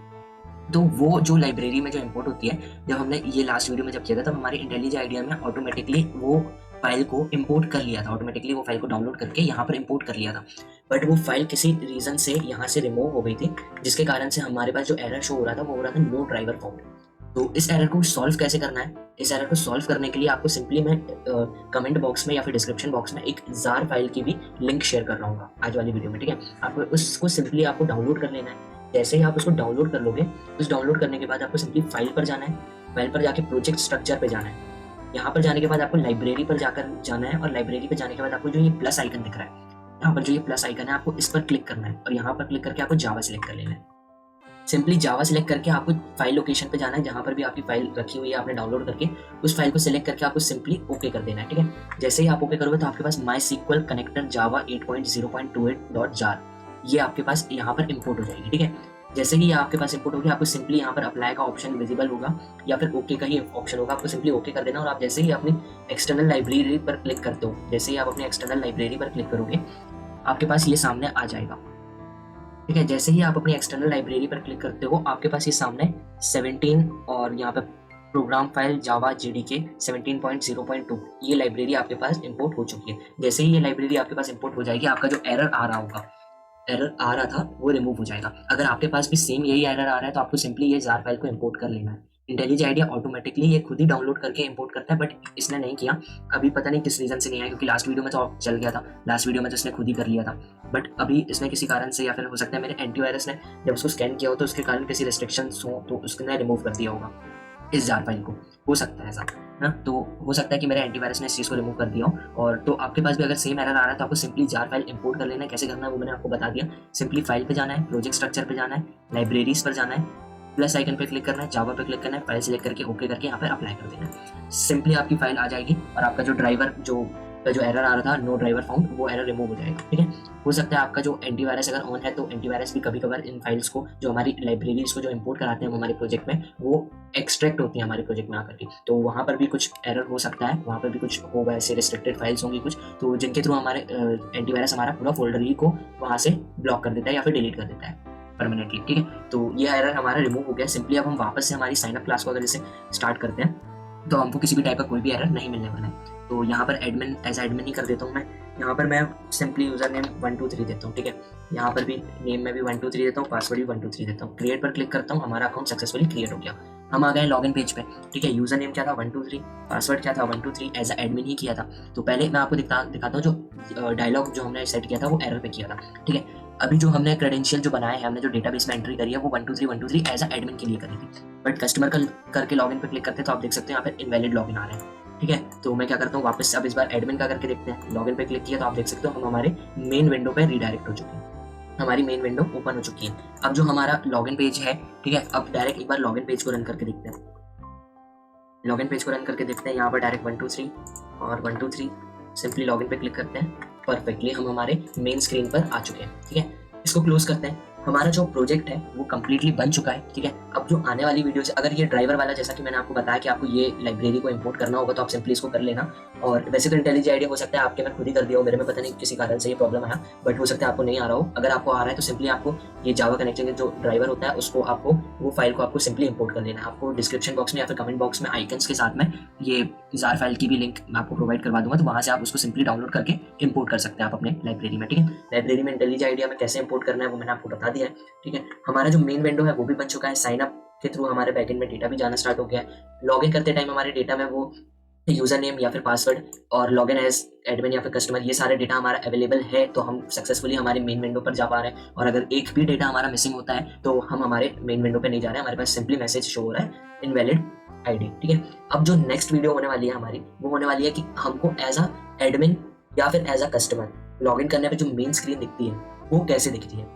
तो वो जो लाइब्रेरी में जो इंपोर्ट होती है, जब हमने ये लास्ट वीडियो में जब किया था, तब हमारे इंटेलिजेंट आइडिया में ऑटोमेटिकली वो फाइल को इंपोर्ट कर लिया था, ऑटोमेटिकली वो फाइल को डाउनलोड करके यहाँ पर इंपोर्ट कर लिया था। बट वो फाइल किसी रीजन से यहाँ से रिमूव हो गई थी, जिसके कारण से हमारे पास जो एरर शो हो रहा था वो हो रहा था नो ड्राइवर फाउंड। तो इस एरर को सॉल्व कैसे करना है, इस एरर को सॉल्व करने के लिए आपको सिंपली मैं कमेंट बॉक्स में या फिर डिस्क्रिप्शन बॉक्स में एक जार फाइल की भी लिंक शेयर कर रहा हूँ आज वाली वीडियो में, ठीक है। आपको उसको सिंपली आपको डाउनलोड कर लेना है। जैसे ही आप उसको डाउनलोड कर लोगे, उस डाउनलोड करने के बाद आपको सिंपली फाइल पर जाना है, फाइल पर जाके प्रोजेक्ट स्ट्रक्चर पे जाना है। यहाँ पर जाने के बाद आपको लाइब्रेरी पर जाकर जाना है, और लाइब्रेरी पर जाने के बाद आपको जो ये प्लस आइकन दिख रहा है, यहाँ पर जो ये प्लस आइकन है, आपको इस पर क्लिक करना है, और यहाँ पर क्लिक करके आपको जावा सिलेक्ट कर लेना है। सिंपली जावा सिलेक्ट करके आपको फाइल लोकेशन पे जाना है, जहाँ पर भी आपकी फाइल रखी हुई है आपने डाउनलोड करके, उस फाइल को सिलेक्ट करके आपको सिंपली ओके कर देना है, ठीक है। जैसे ही आप ओके करोगे तो आपके पास MySQL कनेक्टर जावा 8.0.28.jar ये आपके पास यहाँ पर इंपोर्ट हो जाएगी, ठीक है। जैसे ही आपके पास इंपोर्ट होगी, आपको सिंपली यहाँ पर अप्लाई का ऑप्शन विजिबल होगा या फिर ओके का ही ऑप्शन होगा, आपको सिंपली ओके कर देना। और आप जैसे ही अपनी एक्सटर्नल लाइब्रेरी पर क्लिक करते हो, जैसे ही आप अपनी एक्सटर्नल लाइब्रेरी पर क्लिक करोगे, आपके पास ये सामने आ जाएगा, ठीक है। जैसे ही आप अपनी एक्सटर्नल लाइब्रेरी पर क्लिक करते हो, आपके पास ये सामने 17 और यहाँ पे प्रोग्राम फाइल जावा JDK 17.0.2 ये लाइब्रेरी आपके पास इंपोर्ट हो चुकी है। जैसे ही ये लाइब्रेरी आपके पास इंपोर्ट हो जाएगी, आपका जो एरर आ रहा होगा, एरर आ रहा था वो रिमूव हो जाएगा। अगर आपके पास भी सेम यही एरर आ रहा है तो आपको सिंपली ये जार फाइल को इंपोर्ट कर लेना है, इंटेलिज आइडिया ऑटोमेटिकली ये खुद ही डाउनलोड करके इंपोर्ट करता है, बट इसने नहीं किया। अभी पता नहीं किस रीज़न से नहीं आया, क्योंकि लास्ट वीडियो में तो चल गया था, लास्ट वीडियो में तो इसने खुद ही कर लिया था। बट अभी इसने किसी कारण से, या फिर हो सकता है मेरे एंटीवायरस ने जब उसको स्कैन किया हो तो उसके कारण किसी रिस्ट्रिक्शंस हो तो उसने रिमूव कर दिया होगा इस जार फाइल को, हो सकता है ऐसा ना। तो हो सकता है कि मेरे एंटीवायरस ने इस चीज़ को रिमूव कर दिया हो। और तो आपके पास भी अगर सेम एरर आ रहा है तो आपको सिंपली जार फाइल इंपोर्ट कर लेना है। कैसे करना है वो मैंने आपको बता दिया। सिंपली फाइल पे जाना है, प्रोजेक्ट स्ट्रक्चर पे जाना है, लाइब्रेरीज पर जाना है, प्लस आइकन पे क्लिक करना है, जावा पे क्लिक करना है, फाइल सेलेक्ट करके ओके करके यहाँ पे अप्लाई कर देना है। सिंपली आपकी फाइल आ जाएगी और आपका जो ड्राइवर जो एरर आ रहा था नो ड्राइवर फाउंड, वो एरर रिमूव हो जाएगा। ठीक है, हो सकता है आपका जो एंटीवायरस अगर ऑन है तो एंटीवायरस भी कभी कभार इन फाइल्स को, जो हमारी लाइब्रेरीज को जो इंपोर्ट कराते हैं हमारे प्रोजेक्ट में, वो एक्सट्रैक्ट होती है हमारे प्रोजेक्ट में आकर के, तो वहाँ पर भी कुछ एरर हो सकता है, वहाँ पर भी कुछ होगा, ऐसे रिस्ट्रिक्टेड फाइल्स होंगी कुछ, तो जिनके थ्रू हमारे एंटीवायरस हमारा पूरा फोल्डर ही को वहाँ से ब्लॉक कर देता है या फिर डिलीट कर देता है परमानेंटली। ठीक है, तो ये एरर हमारा रिमूव हो गया। सिंपली अब हम वापस से हमारी साइन अप क्लास को अगर जैसे स्टार्ट करते हैं तो हमको किसी भी टाइप का कोई भी एरर नहीं मिलने वाला है। तो यहाँ पर एडमिन एज एडमिन ही कर देता हूँ मैं। यहाँ पर मैं सिंपली यूजर नेम 123 देता हूँ। ठीक है, यहाँ पर भी नेम में भी 123 देता हूँ, पासवर्ड भी 123 देता हूँ। क्रिएट पर क्लिक करता हूँ, हमारा अकाउंट सक्सेसफुली क्रिएट हो गया। हम आ गए लॉगिन पेज पे। ठीक है, यूजर नेम क्या था 123, पासवर्ड क्या था 123, एज एडमिन ही किया था। तो पहले मैं आपको दिखाता हूँ जो डायलॉग जो हमने सेट किया था वो एरर पे किया था। ठीक है, अभी जो हमने क्रेडेंशियल जो बनाए हैं, हमने जो डेटाबेस में एंट्री करी है वो 123 एज एडमिन के लिए करी थी। बट कस्टमर करके लॉगिन पे क्लिक करते हैं तो आप देख सकते हैं यहाँ पर इनवैलिड लॉगिन आ रहे हैं। ठीक है, तो मैं क्या करता हूँ वापस से अब इस बार एडमिन का करके देखते हैं। लॉगिन पे क्लिक किया तो आप देख सकते हो हम हमारे मेन विंडो पे रीडायरेक्ट हो चुके हैं, हमारी मेन विंडो ओपन हो चुकी है। अब जो हमारा लॉगिन पेज है, ठीक है, अब डायरेक्ट एक बार लॉगिन पेज को रन करके देखते हैं। लॉगिन पेज को रन करके देखते हैं, यहाँ पर डायरेक्ट 123 और 123 सिंपली लॉगिन पे क्लिक करते हैं। परफेक्टली हम हमारे मेन स्क्रीन पर आ चुके हैं। ठीक है, इसको क्लोज करते हैं। हमारा जो प्रोजेक्ट है वो कंप्लीटली बन चुका है। ठीक है, अब जो आने वाली वीडियो से, अगर ये ड्राइवर वाला, जैसा कि मैंने आपको बताया कि आपको ये लाइब्रेरी को इंपोर्ट करना होगा तो आप सिंपली इसको कर लेना। और वैसे तो इंटेलिज आइडिया हो सकता है आपके मैं खुद ही कर दिया हूँ, मेरे में पता नहीं किसी कारण से ये प्रॉब्लम आया, बट हो सकता है आपको नहीं आ रहा हो। अगर आपको आ रहा है तो सिंपली आपको ये जावा कनेक्टिंग जो ड्राइवर होता है उसको आपको, वो फाइल को आपको सिंपली इंपोर्ट कर लेना है। आपको डिस्क्रिप्शन बॉक्स में या फिर कमेंट बॉक्स में आइकन्स के साथ में ये जार फाइल की भी लिंक मैं आपको प्रोवाइड करवा दूंगा, तो वहाँ से आप उसको सिंपली डाउनलोड करके इंपोर्ट कर सकते हैं आप अपने लाइब्रेरी में। ठीक है, लाइब्रेरी में इंटेलिज आइडिया में कैसे इंपोर्ट करना है वो मैंने आपको बता दिया है। ठीक है, हमारा जो मेन विंडो है वो भी बन चुका है। साइन अप के थ्रू हमारे बैकएंड में डेटा भी जाना स्टार्ट हो गया है। लॉगिन करते टाइम हमारे डेटा में वो यूजर नेम या फिर पासवर्ड और लॉगिन एज एडमिन या फिर कस्टमर, ये सारे डेटा हमारा अवेलेबल है, तो हम सक्सेसफुली हमारे मेन विंडो पर जा पा रहे हैं। और अगर एक भी डेटा हमारा मिसिंग होता है तो हम हमारे मेन विंडो पे नहीं जा रहे हैं, हमारे पास सिंपली मैसेज शो हो रहा है इनवैलिड आईडी। ठीक है, अब जो नेक्स्ट वीडियो होने वाली है हमारी, वो होने वाली है कि हमको एज अ एडमिन या फिर एज अ कस्टमर लॉगिन करने पे जो मेन स्क्रीन दिखती है वो कैसे दिखती है।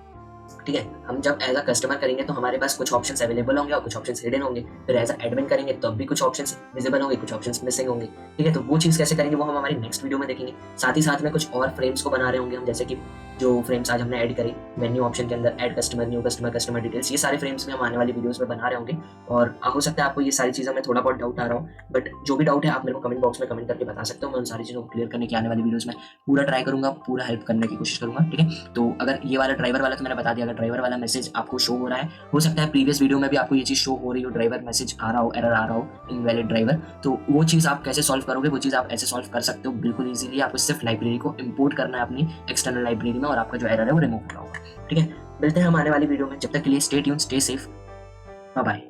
ठीक है, हम जब एज अ कस्टमर करेंगे तो हमारे पास कुछ ऑप्शंस अवेलेबल होंगे और कुछ ऑप्शंस हिडन होंगे। फिर एज अ एडमिन करेंगे तब भी कुछ ऑप्शंस विजिबल होंगे, कुछ ऑप्शंस मिसिंग होंगे। ठीक है, तो वो चीज़ कैसे करेंगे वो हम हमारी नेक्स्ट वीडियो में देखेंगे। साथ ही साथ में कुछ और फ्रेम्स को बना रहे होंगे हम, जैसे कि जो फ्रेम्स आज हमने ऐड करे मेन्यू ऑप्शन के अंदर, add customer, new customer, customer details, ये सारे फ्रेम्स में हम आने वाली वीडियोस में बना रहे होंगे। और हो सकता है आपको ये सारी चीज़ों में थोड़ा बहुत डाउट आ रहा हो, बट जो भी डाउट है आप मेरे को कमेंट बॉक्स में कमेंट करके बता सकते हो। मैं उन सारी चीज़ों को क्लियर करने की आने वाली वीडियोस में पूरा ट्राई करूंगा, पूरा हेल्प करने की कोशिश करूंगा। ठीक है, तो अगर ये वाला ड्राइवर वाला तो मैंने बता दिया, अगर ड्राइवर वाला मैसेज आपको शो हो रहा है, हो सकता है प्रीवियस वीडियो में भी आपको ये चीज़ शो हो रही हो, ड्राइवर मैसेज आ रहा हो, एरर आ रहा हो, इनवैलिड ड्राइवर, तो वो चीज़ आप कैसे सॉल्व करोगे, वो चीज़ आप ऐसे सॉल्व कर सकते हो बिल्कुल ईजिली। आपको सिर्फ लाइब्रेरी को इंपोर्ट करना है अपनी एक्सटर्नल लाइब्रेरी में और आपका जो एरर है वो रिमूव होगा। ठीक है, मिलते हैं हम आने वाली वीडियो में। जब तक के लिए stay tune, stay safe, bye bye.